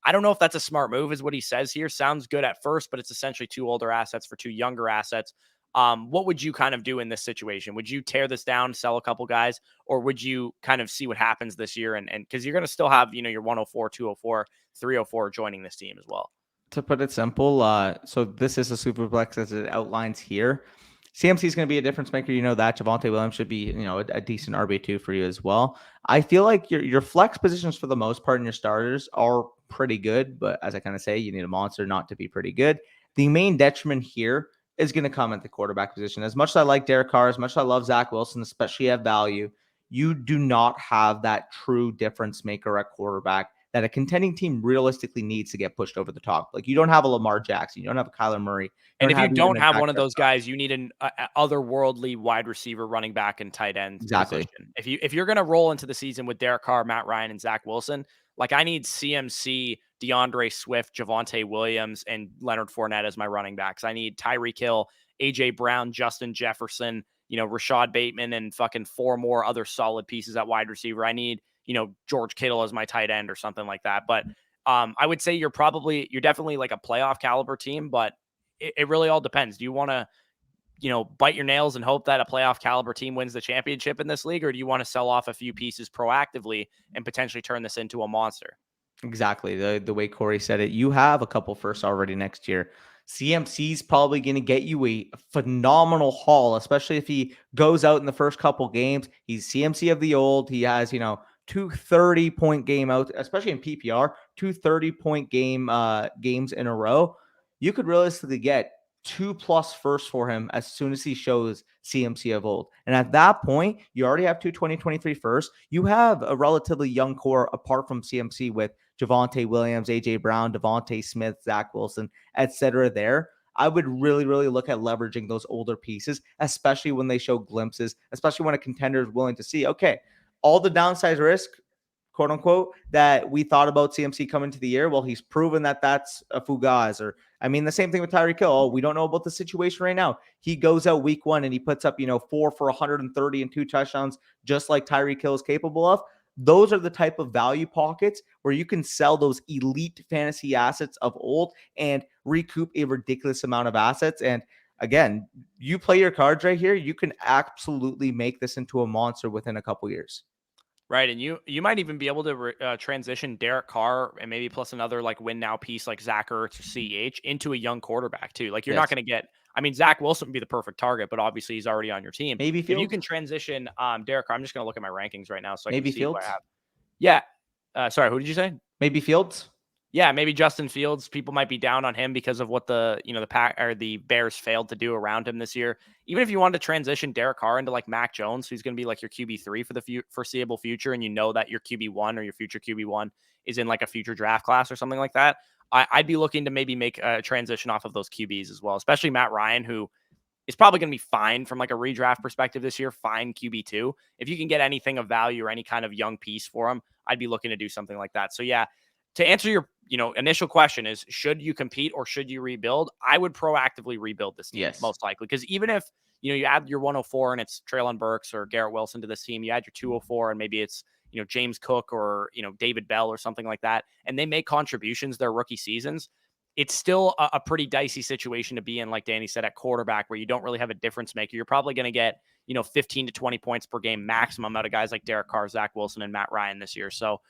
I don't know if that's a smart move, is what he says here. Sounds good at first, but it's essentially 2 older assets for 2 younger assets. What would you kind of do in this situation? Would you tear this down, sell a couple guys, or would you kind of see what happens this year? And because you're going to still have, your 104, 204, 304 joining this team as well. To put it simple, so this is a Superflex as it outlines here. CMC is going to be a difference maker. You know that. Javonte Williams should be, a decent RB2 for you as well. I feel like your flex positions for the most part in your starters are pretty good, but as I kind of say, you need a monster not to be pretty good. The main detriment here is going to come at the quarterback position. As much as I like Derek Carr, as much as I love Zach Wilson, especially at value, you do not have that true difference maker at quarterback that a contending team realistically needs to get pushed over the top. Like, you don't have a Lamar Jackson, you don't have a Kyler Murray. And if you don't have one of those guys, you need an otherworldly wide receiver, running back, and tight end position. If you're going to roll into the season with Derek Carr, Matt Ryan, and Zach Wilson, like, I need CMC, DeAndre Swift, Javonte Williams, and Leonard Fournette as my running backs. I need Tyreek Hill, AJ Brown, Justin Jefferson, Rashad Bateman, and fucking 4 more other solid pieces at wide receiver. I need, George Kittle as my tight end or something like that. But I would say you're definitely like a playoff caliber team, but it really all depends. Do you want to, bite your nails and hope that a playoff caliber team wins the championship in this league? Or do you want to sell off a few pieces proactively and potentially turn this into a monster? Exactly. The way Corey said it, you have a couple firsts already next year. CMC's probably going to get you a phenomenal haul, especially if he goes out in the first couple games. He's CMC of the old. He has, 2 30-point game out, especially in PPR, 2 30-point games in a row. You could realistically get 2+ firsts for him as soon as he shows CMC of old. And at that point, you already have 2 2023 firsts. You have a relatively young core apart from CMC with Javonte Williams, AJ Brown, Devontae Smith, Zach Wilson, etc. there. I would really, really look at leveraging those older pieces, especially when they show glimpses, especially when a contender is willing to see, okay, all the downside risk, quote unquote, that we thought about CMC coming to the year. Well, he's proven that that's a fugaz. Or, I mean, the same thing with Tyreek Hill. Oh, we don't know about the situation right now. He goes out week 1 and he puts up, 4 for 130 and 2 touchdowns, just like Tyreek Hill is capable of. Those are the type of value pockets where you can sell those elite fantasy assets of old and recoup a ridiculous amount of assets. And again, you play your cards right here, you can absolutely make this into a monster within a couple years. Right, and you might even be able to transition Derek Carr and maybe plus another like win now piece like Zach Ertz or CEH into a young quarterback too. Like, you're not going to get. I mean, Zach Wilson would be the perfect target, but obviously he's already on your team. Maybe if you can transition Derek Carr, I'm just going to look at my rankings right now so I maybe can see Fields. who I have. Yeah, sorry, who did you say? Maybe Fields. Yeah, maybe Justin Fields. People might be down on him because of what the pack or the Bears failed to do around him this year. Even if you wanted to transition Derek Carr into like Mac Jones, who's going to be like your QB3 for the foreseeable future, and that your QB1 or your future QB1 is in like a future draft class or something like that, I'd be looking to maybe make a transition off of those QBs as well, especially Matt Ryan, who is probably going to be fine from like a redraft perspective this year, fine QB2. If you can get anything of value or any kind of young piece for him, I'd be looking to do something like that. So yeah, to answer your initial question is, should you compete or should you rebuild? I would proactively rebuild this team, Yes. most likely, because even if you add your 104 and it's Treylon Burks or Garrett Wilson to this team, you add your 204 and maybe it's James Cook or David Bell or something like that, and they make contributions their rookie seasons. It's still a pretty dicey situation to be in, like Danny said, at quarterback, where you don't really have a difference maker. You're probably going to get 15 to 20 points per game maximum out of guys like Derek Carr, Zach Wilson, and Matt Ryan this year. So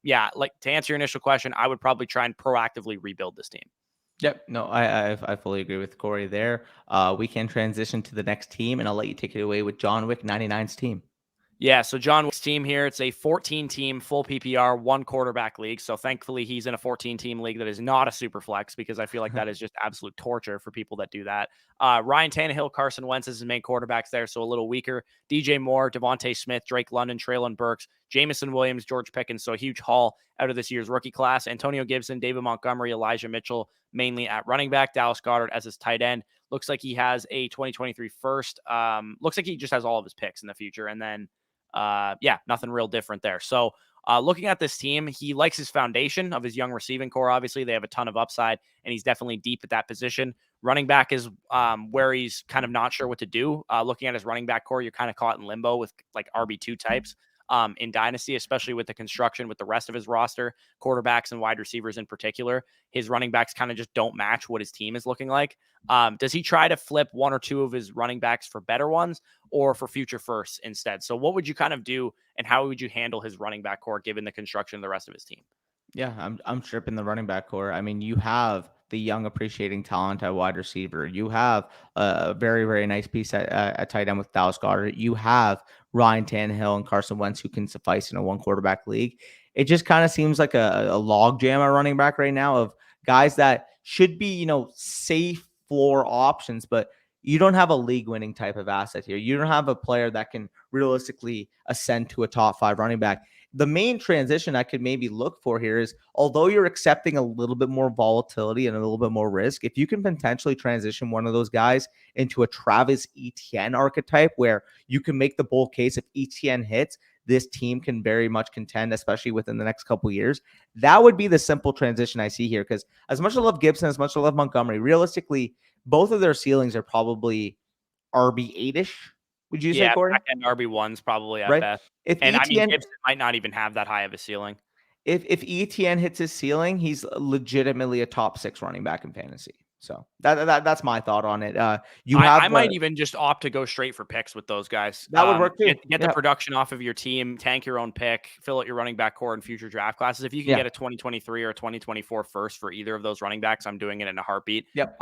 yeah, like to answer your initial question, I would probably try and proactively rebuild this team. Yep. No, I fully agree with Corey there. We can transition to the next team, and I'll let you take it away with John Wick 99's team. Yeah, so John Wick's team here, it's a 14-team full PPR, one quarterback league. So thankfully he's in a 14-team league that is not a super flex, because I feel like that is just absolute torture for people that do that. Ryan Tannehill, Carson Wentz is his main quarterbacks there, so a little weaker. DJ Moore, Devontae Smith, Drake London, Treylon Burks, Jamison Williams, George Pickens, so a huge haul out of this year's rookie class. Antonio Gibson, David Montgomery, Elijah Mitchell, mainly at running back. Dallas Goedert as his tight end. Looks like he has a 2023 first. Looks like he just has all of his picks in the future. And then yeah, nothing real different there. So looking at this team, he likes his foundation of his young receiving core. Obviously, they have a ton of upside, and he's definitely deep at that position. Running back is where he's kind of not sure what to do. Looking at his running back core, you're kind of caught in limbo with like RB2 types in Dynasty, especially with the construction with the rest of his roster, quarterbacks and wide receivers in particular. His running backs kind of just don't match what his team is looking like. Does he try to flip one or two of his running backs for better ones or for future firsts instead? So what would you kind of do, and how would you handle his running back core given the construction of the rest of his team? Yeah, I'm stripping the running back core. I mean, you have the young appreciating talent at wide receiver. You have a very, very nice piece at tight end with Dallas Goedert. You have Ryan Tannehill and Carson Wentz, who can suffice in a one quarterback league. It just kind of seems like a log jam at running back right now of guys that should be, safe floor options, but you don't have a league winning type of asset here. You don't have a player that can realistically ascend to a top 5 running back. The main transition I could maybe look for here is, although you're accepting a little bit more volatility and a little bit more risk, if you can potentially transition one of those guys into a Travis Etienne archetype, where you can make the bull case, if Etienne hits, this team can very much contend, especially within the next couple of years. That would be the simple transition I see here, because as much as I love Gibson, as much as I love Montgomery, realistically, both of their ceilings are probably RB8-ish. Would you say, Yeah, Corey? back end RB1's probably at Right? best. If And I mean, Etienne Gibson might not even have that high of a ceiling. if Etienne hits his ceiling, he's legitimately a top 6 running back in fantasy. So that's my thought on it. I might even just opt to go straight for picks with those guys. That would work too. Get the production off of your team, tank your own pick, fill out your running back core in future draft classes. If you can get a 2023 or a 2024 first for either of those running backs, I'm doing it in a heartbeat. Yep.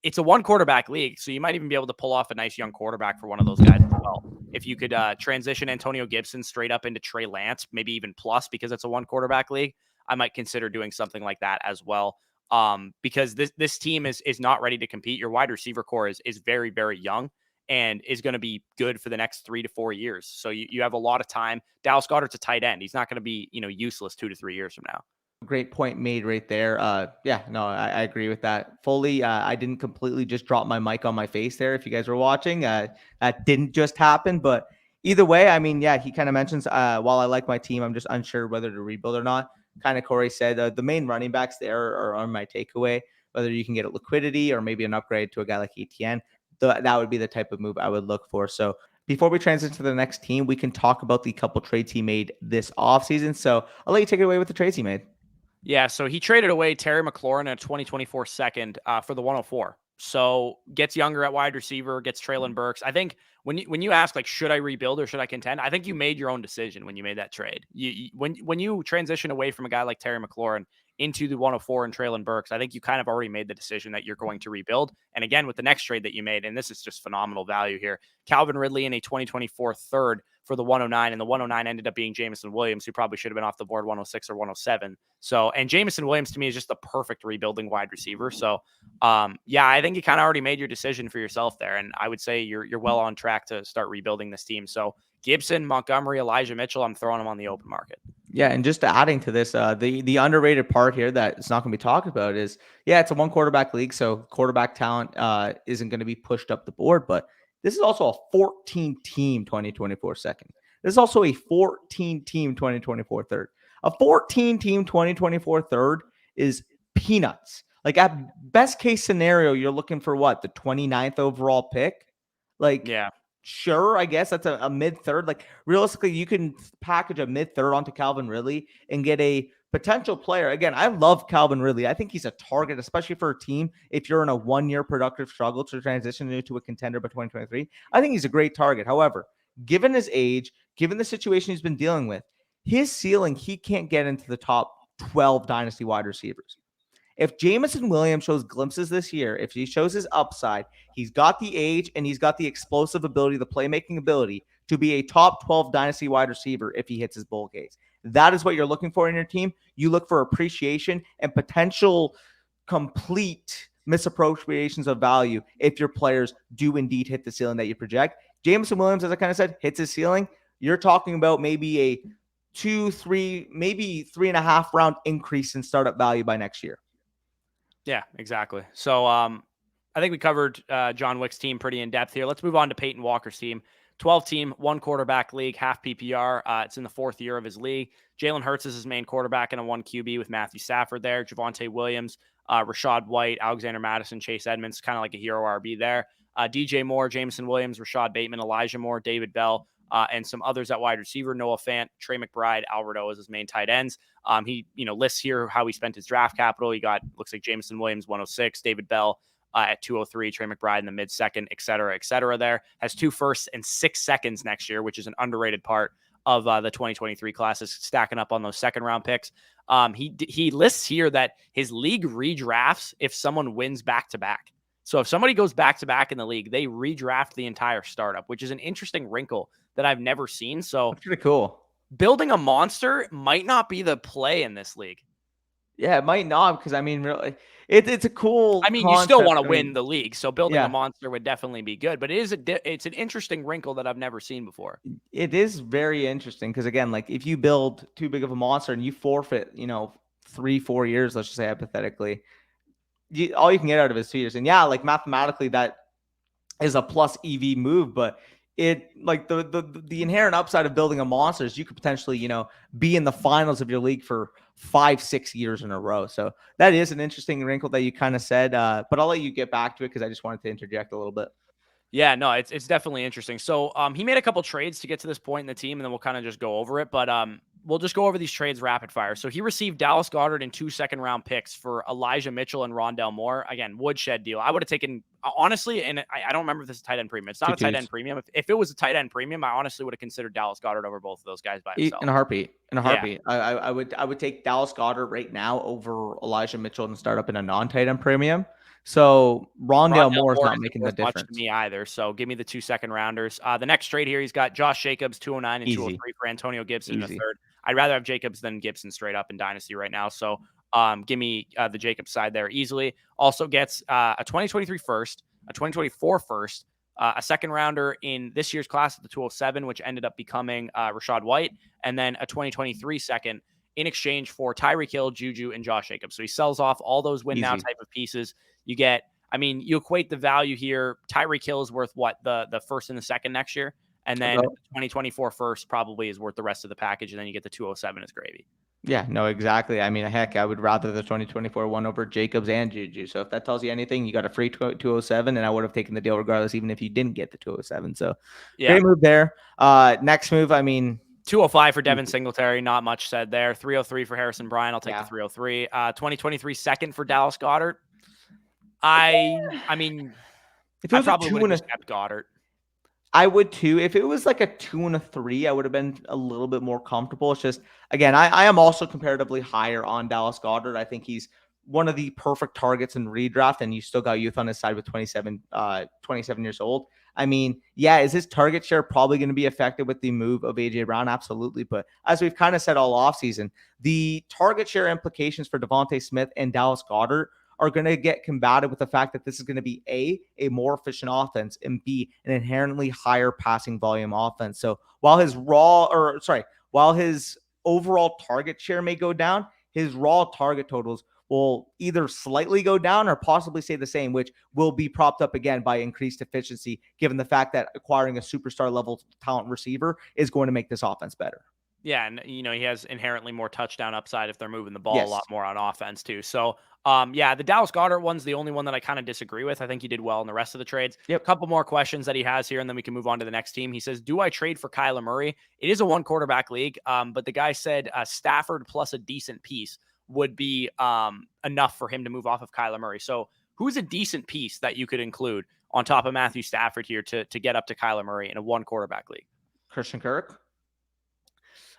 It's a one quarterback league, so you might even be able to pull off a nice young quarterback for one of those guys as well. If you could transition Antonio Gibson straight up into Trey Lance, maybe even plus, because it's a one quarterback league, I might consider doing something like that as well. Because this team is not ready to compete. Your wide receiver core is very, very young and is going to be good for the next 3 to 4 years. So you have a lot of time. Dallas Goedert's a tight end. He's not going to be, useless 2 to 3 years from now. Great point made right there. Yeah, no, I agree with that fully. I didn't completely just drop my mic on my face there. If you guys were watching, that didn't just happen. But either way, I mean, yeah, he kind of mentions, while I like my team, I'm just unsure whether to rebuild or not. Kind of Corey said, the main running backs there are on my takeaway. Whether you can get a liquidity or maybe an upgrade to a guy like Etienne, that would be the type of move I would look for. So before we transition to the next team, we can talk about the couple trades he made this offseason. So I'll let you take it away with the trades he made. Yeah, so he traded away Terry McLaurin in a 2024 second for the 104. So gets younger at wide receiver, gets Treylon Burks. I think when you ask, like, should I rebuild or should I contend? I think you made your own decision when you made that trade. When you transition away from a guy like Terry McLaurin into the 104 and Treylon Burks, I think you kind of already made the decision that you're going to rebuild. And again, with the next trade that you made, and this is just phenomenal value here, Calvin Ridley in a 2024 third for the 109, and the 109 ended up being Jamison Williams, who probably should have been off the board 106 or 107. So, and Jamison Williams to me is just the perfect rebuilding wide receiver. So, yeah, I think you kind of already made your decision for yourself there, and I would say you're well on track to start rebuilding this team. So, Gibson, Montgomery, Elijah Mitchell, I'm throwing them on the open market. Yeah, and just adding to this, the underrated part here that it's not going to be talked about is, yeah, it's a one quarterback league, so quarterback talent isn't going to be pushed up the board, but this is also a 14-team 2024 second. This is also a 14-team 2024 third. A 14 team 2024 third is peanuts. Like at best case scenario, you're looking for what, the 29th overall pick? Like, Yeah. sure, I guess that's a mid third. Like realistically, you can package a mid third onto Calvin Ridley and get a potential player. Again, I love Calvin Ridley. I think he's a target, especially for a team. If you're in a 1 year productive struggle to transition into a contender by 2023, I think he's a great target. However, given his age, given the situation he's been dealing with, his ceiling, he can't get into the top 12 dynasty wide receivers. If Jameson Williams shows glimpses this year, if he shows his upside, he's got the age and he's got the explosive ability, the playmaking ability to be a top 12 dynasty wide receiver if he hits his bull case. That is what you're looking for in your team. You look for appreciation and potential complete misappropriations of value if your players do indeed hit the ceiling that you project. Jameson Williams, as I kind of said, hits his ceiling. You're talking about maybe a 2, 3, maybe 3.5 round increase in startup value by next year. Yeah, exactly. So I think we covered John Wick's team pretty in depth here. Let's move on to Peyton Walker's team. 12 team, 1 quarterback league, half PPR. It's in the 4th year of his league. Jalen Hurts is his main quarterback and a 1 QB with Matthew Stafford there. Javonte Williams, Rashad White, Alexander Madison, Chase Edmonds, kind of like a hero RB there. DJ Moore, Jameson Williams, Rashad Bateman, Elijah Moore, David Bell, and some others at wide receiver. Noah Fant, Trey McBride, Alvarado as his main tight ends. He lists here how he spent his draft capital. He got, looks like Jameson Williams 106, David Bell at 203, Trey McBride in the mid second, et cetera there. Has 2 firsts and 6 seconds next year, which is an underrated part of the 2023 classes, stacking up on those second round picks. He lists here that his league redrafts if someone wins back to back. So if somebody goes back to back in the league, they redraft the entire startup, which is an interesting wrinkle that I've never seen. So that's pretty cool. Building a monster might not be the play in this league. Yeah, it might not, because I mean, really, it's a cool. I mean, you still want to win the league, so building a monster would definitely be good. But it's an interesting wrinkle that I've never seen before. It is very interesting because, again, like if you build too big of a monster and you forfeit, 3-4 years, let's just say hypothetically, all you can get out of it is 2 years. And yeah, like mathematically, that is a plus EV move, but it like the inherent upside of building a monster is you could potentially, be in the finals of your league for 5-6 years in a row. So that is an interesting wrinkle that you kind of said, but I'll let you get back to it because I just wanted to interject a little bit. Yeah, no, it's definitely interesting. So he made a couple trades to get to this point in the team, and then we'll kind of just go over it. But we'll just go over these trades rapid fire. So he received Dallas Goedert and 2 second-round picks for Elijah Mitchell and Rondale Moore. Again, woodshed deal. I would have taken, honestly, and I don't remember if this is a tight end premium. It's not a tight end premium. If it was a tight end premium, I honestly would have considered Dallas Goedert over both of those guys by himself. In a heartbeat. Yeah. I would take Dallas Goedert right now over Elijah Mitchell and start up in a non-tight end premium. So Rondale Moore is not making the difference to me either. So give me the 2 second-rounders. The next trade here, he's got Josh Jacobs 209 and 203 for Antonio Gibson in the third. I'd rather have Jacobs than Gibson straight up in Dynasty right now. So give me the Jacobs side there easily. Also gets a 2023 first, a 2024 first, a second rounder in this year's class at the 207, which ended up becoming Rashad White, and then a 2023 second in exchange for Tyreek Hill, Juju, and Josh Jacobs. So he sells off all those win now type of pieces. You get, you equate the value here. Tyreek Hill is worth what? The first and the second next year. And then 2024 first probably is worth the rest of the package. And then you get the 207 as gravy. Yeah, no, exactly. I mean, heck, I would rather the 2024 one over Jacobs and Juju. So if that tells you anything, you got a free 207, and I would have taken the deal regardless, even if you didn't get the 207. So great move there. Next move, 205 for Devin Singletary, not much said there. 303 for Harrison Bryant. I'll take the 303. 2023 second for Dallas Goedert. I mean, if it was I probably would have just kept Goddard. I would too. If it was like a 2 and a 3, I would have been a little bit more comfortable. It's just, again, I am also comparatively higher on Dallas Goedert. I think he's one of the perfect targets in redraft, and you still got youth on his side with 27 years old. Is his target share probably going to be affected with the move of A.J. Brown? Absolutely. But as we've kind of said all offseason, the target share implications for Devontae Smith and Dallas Goedert are going to get combated with the fact that this is going to be a more efficient offense, and B, an inherently higher passing volume offense. So while his overall target share may go down, his raw target totals will either slightly go down or possibly stay the same, which will be propped up again by increased efficiency, given the fact that acquiring a superstar level talent receiver is going to make this offense better. Yeah, and he has inherently more touchdown upside if they're moving the ball a Yes. lot more on offense too. So, yeah, the Dallas Goedert one's the only one that I kind of disagree with. I think he did well in the rest of the trades. Yep. Couple more questions that he has here, and then we can move on to the next team. He says, "Do I trade for Kyler Murray?" It is a one quarterback league, but the guy said Stafford plus a decent piece would be enough for him to move off of Kyler Murray. So, who's a decent piece that you could include on top of Matthew Stafford here to get up to Kyler Murray in a one quarterback league? Christian Kirk.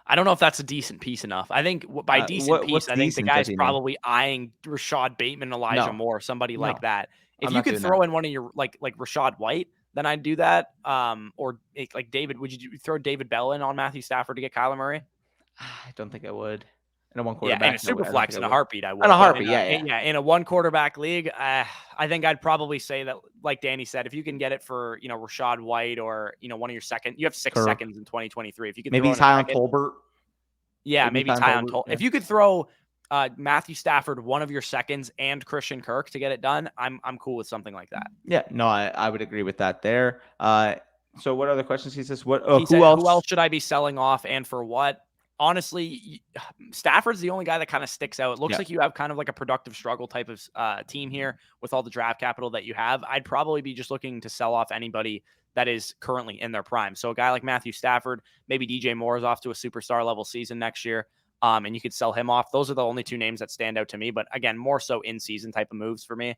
I don't know if that's a decent piece enough. I think by decent piece, What's I think the decent? Does guy's he mean? probably eyeing Rashad Bateman, Elijah No, Moore, somebody like no, that. If I'm you not could doing that. throw in one of your like Rashad White, then I'd do that. Or like David, would you throw David Bell in on Matthew Stafford to get Kyler Murray? I don't think I would. In a one Yeah, in a quarterback, no, super I don't flex think I in a would. heartbeat, I On a would. But heartbeat, yeah, yeah. in a one quarterback league, I think I'd probably say that, like Danny said, if you can get it for Rashad White or one of your second, you have 6 seconds in 2023. If you could Maybe throw he's in a high on second. Tolbert. Yeah, maybe Ty on Toll. Yeah. If you could throw Matthew Stafford, one of your seconds, and Christian Kirk to get it done, I'm cool with something like that. Yeah, no, I would agree with that there. So what other questions? He says, what? He Who said, "Who else else? should I be selling off, and for what?" Honestly, Stafford's the only guy that kind of sticks out. It looks Yeah. like you have kind of like a productive struggle type of team here with all the draft capital that you have. I'd probably be just looking to sell off anybody that is currently in their prime. So a guy like Matthew Stafford, maybe DJ Moore is off to a superstar level season next year. And you could sell him off. Those are the only two names that stand out to me. But again, more so in season type of moves for me.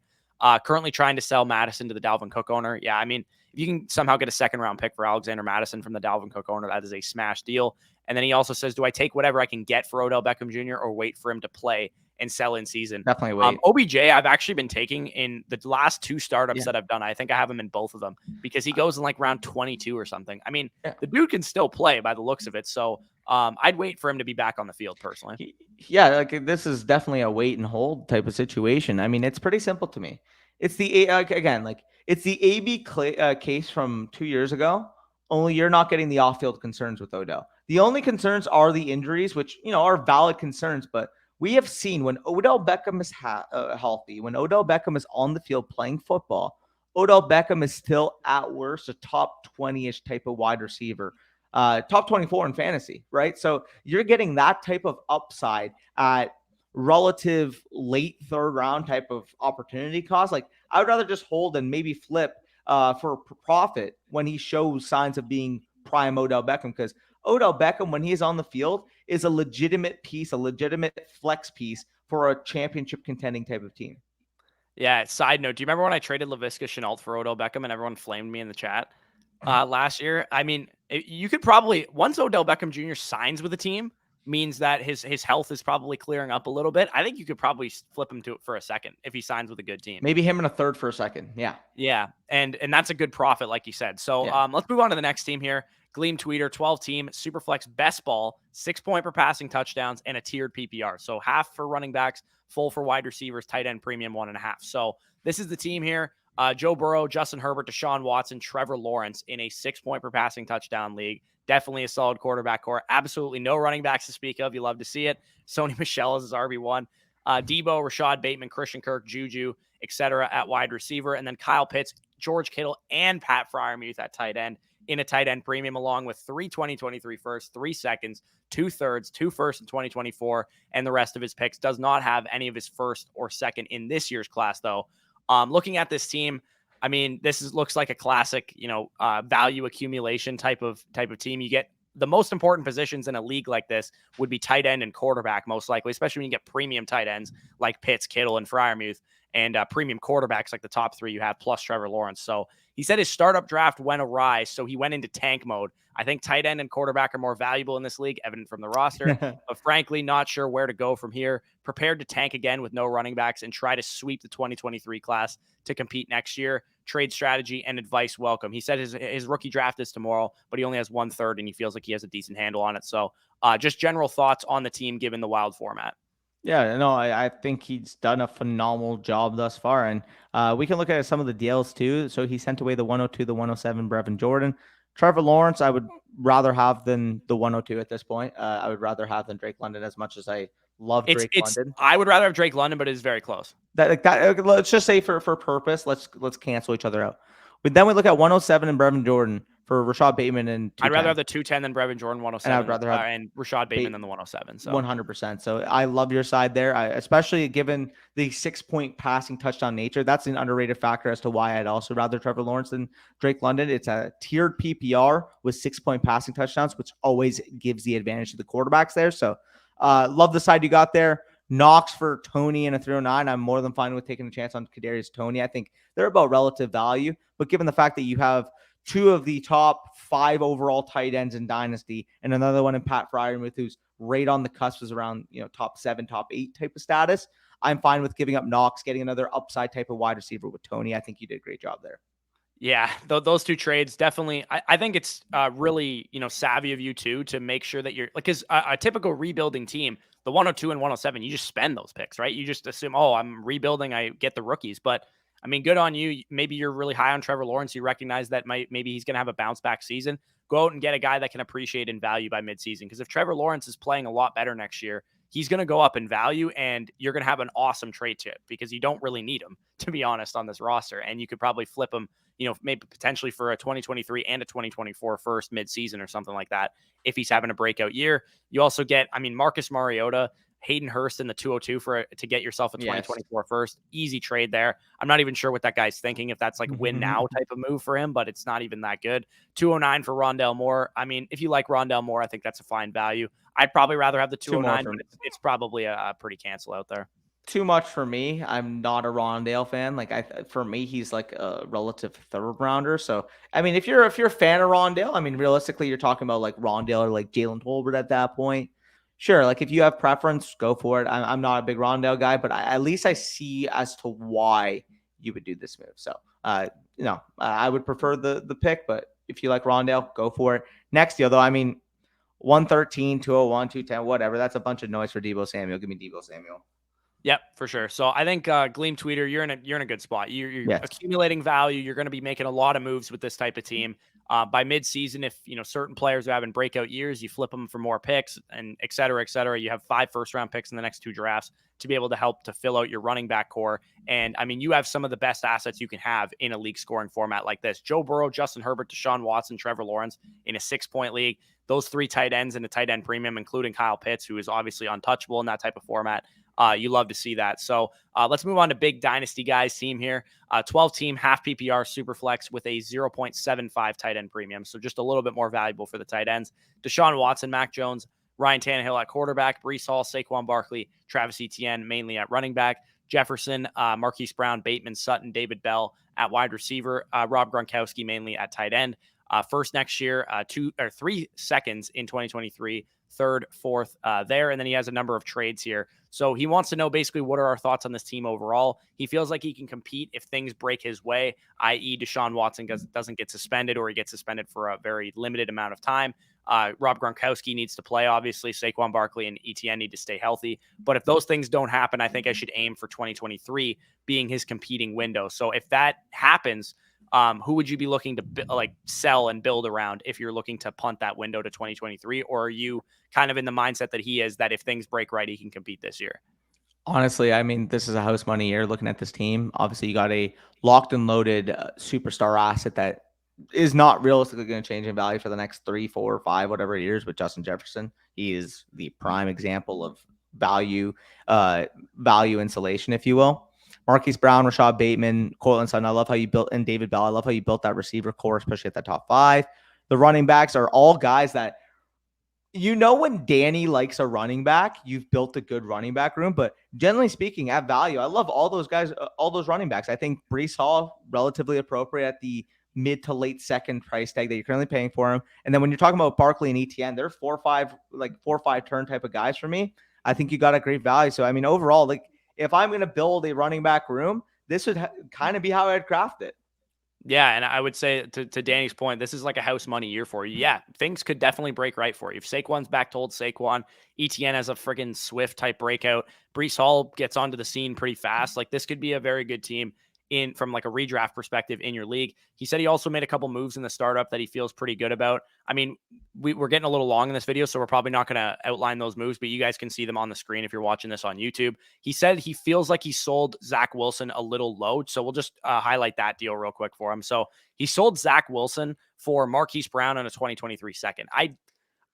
Currently trying to sell Madison to the Dalvin Cook owner. Yeah, I mean, if you can somehow get a second round pick for Alexander Madison from the Dalvin Cook owner, that is a smash deal. And then he also says, do I take whatever I can get for Odell Beckham Jr. or wait for him to play and sell in season? Definitely wait. OBJ, I've actually been taking in the last two startups that I've done. I think I have him in both of them because he goes in like round 22 or something. I mean, the dude can still play by the looks of it. So I'd wait for him to be back on the field personally. Yeah, like this is definitely a wait and hold type of situation. I mean, it's pretty simple to me. It's the again, like it's the AB case from 2 years ago. Only you're not getting the off-field concerns with Odell. The only concerns are the injuries, which are valid concerns. But we have seen when Odell Beckham is healthy, when Odell Beckham is on the field playing football, Odell Beckham is still at worst a top 20-ish type of wide receiver. Top 24 in fantasy, right? So you're getting that type of upside at relative late third round type of opportunity cost. Like I would rather just hold and maybe flip for profit when he shows signs of being prime Odell Beckham, because Odell Beckham, when he is on the field, is a legitimate piece, a legitimate flex piece for a championship contending type of team. Yeah. Side note, do you remember when I traded Laviska Shenault for Odell Beckham and everyone flamed me in the chat last year? I mean, you could probably, once Odell Beckham Jr. signs with a team, means that his health is probably clearing up a little bit. I think you could probably flip him to it for a second if he signs with a good team. Maybe him in a third for a second. Yeah. Yeah. And that's a good profit, like you said. So let's move on to the next team here. Gleam Tweeter, 12 team, Superflex best ball, 6 point per passing touchdowns, and a tiered PPR. So half for running backs, full for wide receivers, tight end premium 1.5. So this is the team here. Joe Burrow, Justin Herbert, Deshaun Watson, Trevor Lawrence in a 6 point per passing touchdown league. Definitely a solid quarterback core. Absolutely no running backs to speak of. You love to see it. Sony Michel is his RB1. Debo, Rashad Bateman, Christian Kirk, Juju, etc. at wide receiver. And then Kyle Pitts, George Kittle, and Pat Freiermuth at tight end in a tight end premium, along with 3 2023 firsts, 3 seconds, 2 thirds, 2 firsts in 2024, and the rest of his picks. Does not have any of his first or second in this year's class, though. Looking at this team, I mean, looks like a classic, value accumulation type of team. You get the most important positions in a league like this would be tight end and quarterback, most likely, especially when you get premium tight ends like Pitts, Kittle, and Freiermuth, and premium quarterbacks like the top 3 you have, plus Trevor Lawrence. So he said his startup draft went awry, so he went into tank mode. I think tight end and quarterback are more valuable in this league, evident from the roster, but frankly, not sure where to go from here. Prepared to tank again with no running backs and try to sweep the 2023 class to compete next year. Trade strategy and advice welcome. He said his rookie draft is tomorrow, but he only has 1/3 and he feels like he has a decent handle on it. So just general thoughts on the team given the wild format. Yeah, no, I think he's done a phenomenal job thus far. And we can look at some of the deals too. So he sent away the 102, the 107, Brevin Jordan. Trevor Lawrence, I would rather have than the 102 at this point. I would rather have than Drake London, as much as I love Drake London. I would rather have Drake London, but it is very close. Let's just say for purpose, let's cancel each other out. But then we look at 107 and Brevin Jordan. for Rashad Bateman and I'd rather 210. have the 210 than Brevin Jordan And I'd 107, rather have and Rashad Bateman than the 107. So 100%. So I love your side there, especially given the 6-point passing touchdown nature. That's an underrated factor as to why I'd also rather Trevor Lawrence than Drake London. It's a tiered PPR with 6-point passing touchdowns, which always gives the advantage to the quarterbacks there. So love the side you got there. Knox for Tony and a 309. I'm more than fine with taking a chance on Kadarius Toney. I think they're about relative value, but given the fact that you have two of the top 5 overall tight ends in Dynasty, and another one in Pat Freiermuth, who's right on the cusp, is around top 7, top 8 type of status. I'm fine with giving up Knox, getting another upside type of wide receiver with Tony. I think you did a great job there. yeah, those two trades definitely. I think it's really savvy of you too to make sure that you're like, because a typical rebuilding team, the 102 and 107, you just spend those picks, right? You just assume, oh, I'm rebuilding, I get the rookies. But I mean, good on you. Maybe you're really high on Trevor Lawrence. You recognize that maybe he's going to have a bounce back season. Go out and get a guy that can appreciate in value by midseason. Because if Trevor Lawrence is playing a lot better next year, he's going to go up in value, and you're going to have an awesome trade chip because you don't really need him, to be honest, on this roster. And you could probably flip him, maybe potentially for a 2023 and a 2024 first midseason or something like that if he's having a breakout year. You also get, Marcus Mariota, Hayden Hurst in the 202 to get yourself a 2024 first. Easy trade there. I'm not even sure what that guy's thinking, if that's like win now type of move for him, but it's not even that good. 209 for Rondale Moore. If you like Rondale Moore, I think that's a fine value. I'd probably rather have the 209, but it's probably a pretty cancel out there. Too much for me. I'm not a Rondale fan. Like for me, he's like a relative 3rd rounder. So if you're a fan of Rondale, realistically, you're talking about like Rondale or like Jalen Tolbert at that point. Sure, like if you have preference, go for it. I'm not a big Rondale guy, but at least I see as to why you would do this move. So I would prefer the pick, but if you like Rondale, go for it. Next deal though, 113, 201, 210, whatever. That's a bunch of noise for Deebo Samuel. Give me Deebo Samuel. Yep, for sure. So I think Gleam Tweeter, you're in a good spot. You're accumulating value. You're going to be making a lot of moves with this type of team. By midseason, if certain players are having breakout years, you flip them for more picks and et cetera, et cetera. You have 5 first-round picks in the next 2 drafts to be able to help to fill out your running back core. And you have some of the best assets you can have in a league scoring format like this. Joe Burrow, Justin Herbert, Deshaun Watson, Trevor Lawrence in a 6-point league. Those 3 tight ends in a tight end premium, including Kyle Pitts, who is obviously untouchable in that type of format. You love to see that. So let's move on to big dynasty guys team here. 12-team half PPR super flex with a 0.75 tight end premium. So just a little bit more valuable for the tight ends. Deshaun Watson, Mac Jones, Ryan Tannehill at quarterback, Breece Hall, Saquon Barkley, Travis Etienne mainly at running back, Jefferson, Marquise Brown, Bateman, Sutton, David Bell at wide receiver, Rob Gronkowski mainly at tight end. First next year, 2 or 3 seconds in 2023, 3rd, 4th there. And then he has a number of trades here. So he wants to know basically what are our thoughts on this team overall. He feels like he can compete if things break his way, i.e. Deshaun Watson doesn't get suspended or he gets suspended for a very limited amount of time. Rob Gronkowski needs to play, obviously. Saquon Barkley and Etienne need to stay healthy. But if those things don't happen, I think I should aim for 2023 being his competing window. So if that happens, who would you be looking to sell and build around if you're looking to punt that window to 2023? Or are you kind of in the mindset that he is, that if things break right, he can compete this year? Honestly, this is a house money year looking at this team. Obviously, you got a locked and loaded superstar asset that is not realistically going to change in value for the next 3, 4, 5, whatever years with Justin Jefferson. He is the prime example of value insulation, if you will. Marquise Brown, Rashad Bateman, Cortland Sutton. I love how you built, and David Bell. I love how you built that receiver core, especially at the top 5. The running backs are all guys that, when Danny likes a running back, you've built a good running back room. But generally speaking, at value, I love all those guys, all those running backs. I think Breece Hall, relatively appropriate at the mid to late 2nd price tag that you're currently paying for him. And then when you're talking about Barkley and Etienne, they're 4 or 5 turn type of guys for me. I think you got a great value. So, overall, if I'm going to build a running back room, this would kind of be how I'd craft it. Yeah, and I would say to Danny's point, this is like a house money year for you. Yeah, things could definitely break right for you. If Saquon's back to old Saquon, Etienne has a friggin' Swift type breakout, Breece Hall gets onto the scene pretty fast. Like, this could be a very good team from like a redraft perspective in your league. He said he also made a couple moves in the startup that he feels pretty good about. I mean, we're getting a little long in this video, so we're probably not going to outline those moves, but you guys can see them on the screen if you're watching this on YouTube. He said he feels like he sold Zach Wilson a little low, so we'll just highlight that deal real quick for him. So he sold Zach Wilson for Marquise Brown on a 2023 second.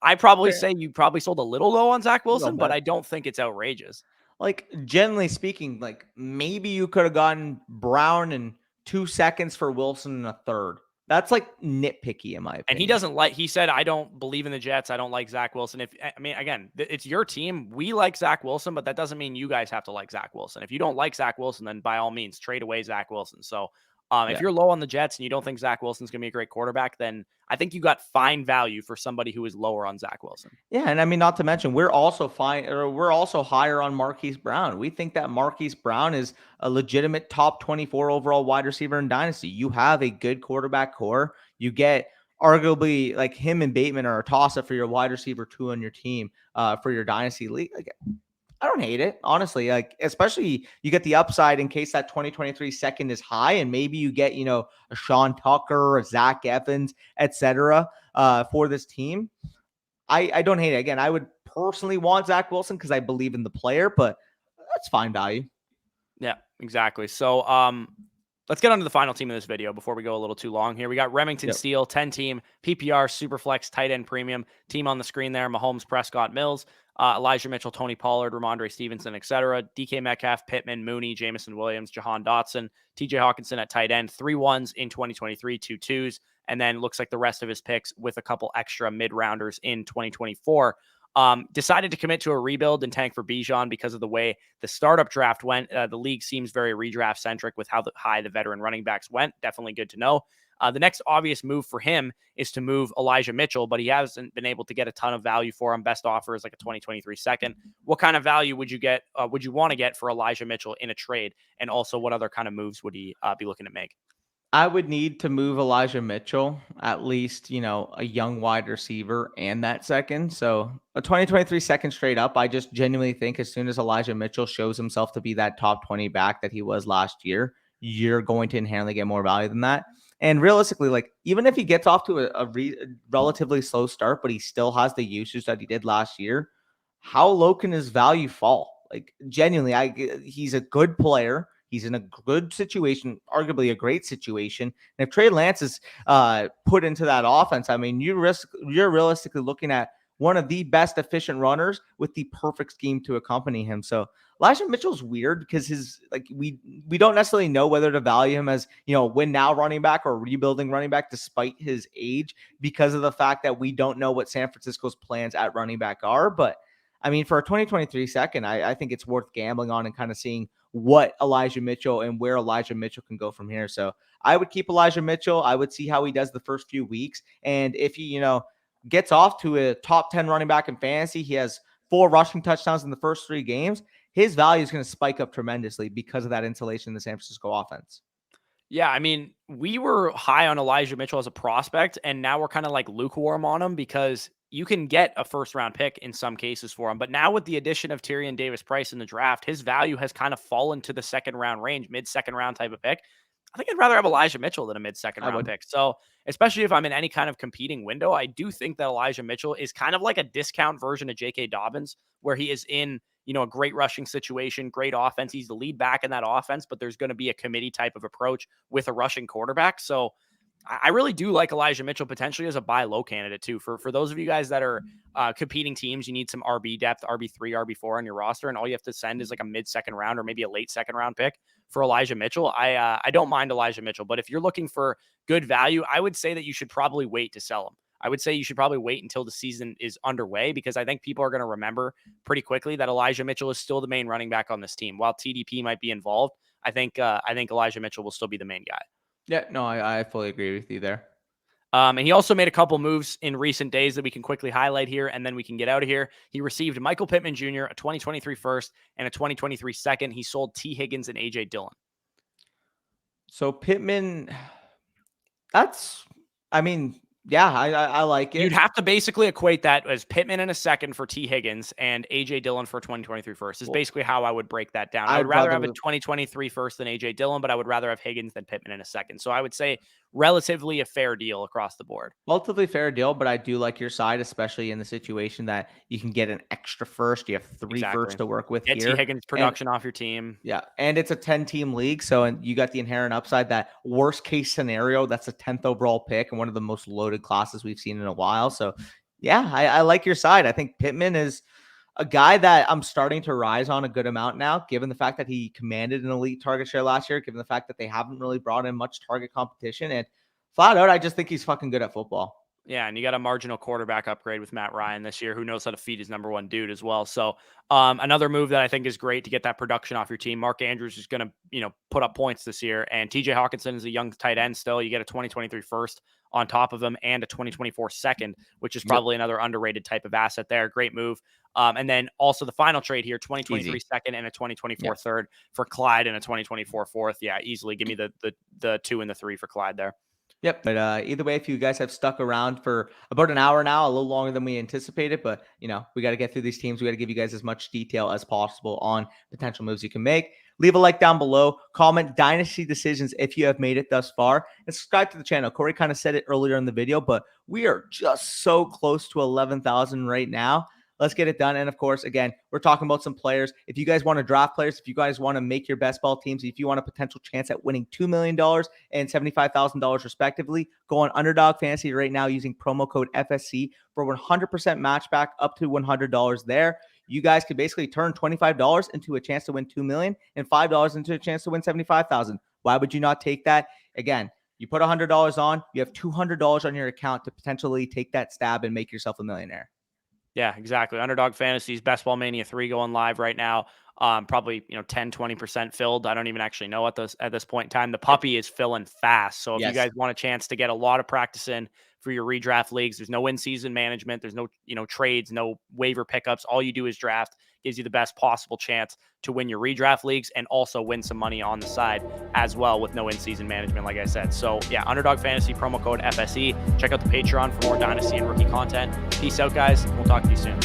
I probably say you probably sold a little low on Zach Wilson, but I don't think it's outrageous. Like, generally speaking, like maybe you could have gotten Brown in 2 seconds for Wilson in a third. That's like nitpicky in my opinion. And he doesn't like, he said, I don't believe in the Jets. I don't like Zach Wilson. I mean, again, it's your team. We like Zach Wilson, but that doesn't mean you guys have to like Zach Wilson. If you don't like Zach Wilson, then by all means, trade away Zach Wilson. So if you're low on the Jets and you don't think Zach Wilson's going to be a great quarterback, then I think you got fine value for somebody who is lower on Zach Wilson. Yeah, and I mean, not to mention, we're also higher on Marquise Brown. We think that Marquise Brown is a legitimate top 24 overall wide receiver in Dynasty. You have a good quarterback core. You get arguably like him and Bateman are a toss-up for your wide receiver 2 on your team for your Dynasty league. Like, I don't hate it, honestly. Like, especially you get the upside in case that 2023 second is high, and maybe you get, a Sean Tucker, a Zach Evans, etc. For this team. I don't hate it. Again, I would personally want Zach Wilson because I believe in the player, but that's fine value. Yeah, exactly. So let's get on to the final team of this video before we go a little too long here. We got Remington Steel, 10-team, PPR, Superflex, tight end premium. Team on the screen there, Mahomes, Prescott, Mills, Elijah Mitchell, Tony Pollard, Ramondre Stevenson, etc. DK Metcalf, Pittman, Mooney, Jameson Williams, Jahan Dotson, TJ Hawkinson at tight end, 3 1s in 2023, 2 2s, and then looks like the rest of his picks with a couple extra mid-rounders in 2024. Decided to commit to a rebuild and tank for Bijan because of the way the startup draft went. The league seems very redraft centric with how high the veteran running backs went. Definitely good to know. The next obvious move for him is to move Elijah Mitchell, but he hasn't been able to get a ton of value for him. Best offer is like a 2023 second. What kind of value would you get? Would you want to get for Elijah Mitchell in a trade? And also, what other kind of moves would he be looking to make? I would need to move Elijah Mitchell, at least, a young wide receiver and that second. So a 2023 second straight up. I just genuinely think as soon as Elijah Mitchell shows himself to be that top 20 back that he was last year, you're going to inherently get more value than that. And realistically, like, even if he gets off to a relatively slow start, but he still has the usage that he did last year, how low can his value fall? Like, genuinely, he's a good player. He's in a good situation, arguably a great situation. And if Trey Lance is put into that offense, I mean, you're realistically looking at one of the best efficient runners with the perfect scheme to accompany him. So Elijah Mitchell's weird because we don't necessarily know whether to value him as, win now running back or rebuilding running back despite his age, because of the fact that we don't know what San Francisco's plans at running back are. But I mean, for a 2023 second, I think it's worth gambling on and kind of seeing what Elijah Mitchell and where Elijah Mitchell can go from here. So I would keep Elijah Mitchell. I would see how he does the first few weeks. And if he, gets off to a top 10 running back in fantasy, he has 4 rushing touchdowns in the first 3 games, his value is going to spike up tremendously because of that insulation in the San Francisco offense. Yeah, I mean, we were high on Elijah Mitchell as a prospect, and now we're kind of like lukewarm on him because you can get a first-round pick in some cases for him. But now with the addition of Tyrion Davis-Price in the draft, his value has kind of fallen to the second-round range, mid-second round type of pick. I think I'd rather have Elijah Mitchell than a mid-second round pick. So especially if I'm in any kind of competing window, I do think that Elijah Mitchell is kind of like a discount version of J.K. Dobbins, where he is in, a great rushing situation, great offense. He's the lead back in that offense, but there's going to be a committee type of approach with a rushing quarterback. So I really do like Elijah Mitchell potentially as a buy low candidate too. For those of you guys that are competing teams, you need some RB depth, RB3, RB4 on your roster, and all you have to send is like a mid-second round or maybe a late second round pick for Elijah Mitchell. I don't mind Elijah Mitchell, but if you're looking for good value, I would say that you should probably wait to sell him. I would say you should probably wait until the season is underway, because I think people are going to remember pretty quickly that Elijah Mitchell is still the main running back on this team. While TDP might be involved, I think Elijah Mitchell will still be the main guy. Yeah, no, I fully agree with you there. And he also made a couple moves in recent days that we can quickly highlight here, and then we can get out of here. He received Michael Pittman Jr., a 2023 first and a 2023 second. He sold T. Higgins and A.J. Dillon. So Pittman, Yeah, I like You'd it. have to basically equate that as Pittman in a second for T. Higgins and AJ Dillon for 2023 first is Well, basically how I would break that down. I would I'd rather have a rather 2023 first than AJ Dillon, but I would rather have Higgins than Pittman in a second. So I would say relatively a fair deal across the board. relatively fair deal, but I do like your side, especially in the situation that you can get an extra first. You have three Exactly. firsts to work with Get T. here. Higgins And production off your team. yeah, and it's a 10-team league, so and you got the inherent upside that worst case scenario, that's a 10th overall pick and one of the most loaded classes we've seen in a while. So yeah, I like your side. I think Pittman is a guy that I'm starting to rise on a good amount now, given the fact that he commanded an elite target share last year, given the fact that they haven't really brought in much target competition. And flat out, I just think he's fucking good at football. Yeah, and you got a marginal quarterback upgrade with Matt Ryan this year, who knows how to feed his number one dude as well. So another move that I think is great to get that production off your team. Mark Andrews is going to, put up points this year, and TJ Hawkinson is a young tight end still. You get a 2023 first on top of him and a 2024 second, which is probably another underrated type of asset there. Great move. And then also the final trade here, 2023 Easy. second and a 2024 third for Clyde and a 2024 fourth. Yeah, easily give me the 2 and the 3 for Clyde there. Yep. But either way, if you guys have stuck around for about an hour now, a little longer than we anticipated, but we got to get through these teams. We got to give you guys as much detail as possible on potential moves you can make. Leave a like down below. Comment Dynasty decisions if you have made it thus far, and subscribe to the channel. Corey kind of said it earlier in the video, but we are just so close to 11,000 right now. Let's get it done. And of course, again, we're talking about some players. If you guys want to draft players, if you guys want to make your best ball teams, if you want a potential chance at winning $2 million and $75,000 respectively, go on Underdog Fantasy right now using promo code FSC for 100% match back up to $100 there. You guys could basically turn $25 into a chance to win $2 million and $5 into a chance to win $75,000. Why would you not take that? Again, you put $100 on, you have $200 on your account to potentially take that stab and make yourself a millionaire. Yeah, exactly. Underdog Fantasies, Best Ball Mania 3 going live right now. Probably 10-20% filled. I don't even actually know at this point in time. The puppy is filling fast. So if you guys want a chance to get a lot of practice in for your redraft leagues, there's no in-season management, there's no trades, no waiver pickups. All you do is draft. Gives you the best possible chance to win your redraft leagues and also win some money on the side as well with no in-season management, like I said. So yeah, Underdog Fantasy, promo code FSE. Check out the Patreon for more Dynasty and rookie content. Peace out, guys. We'll talk to you soon.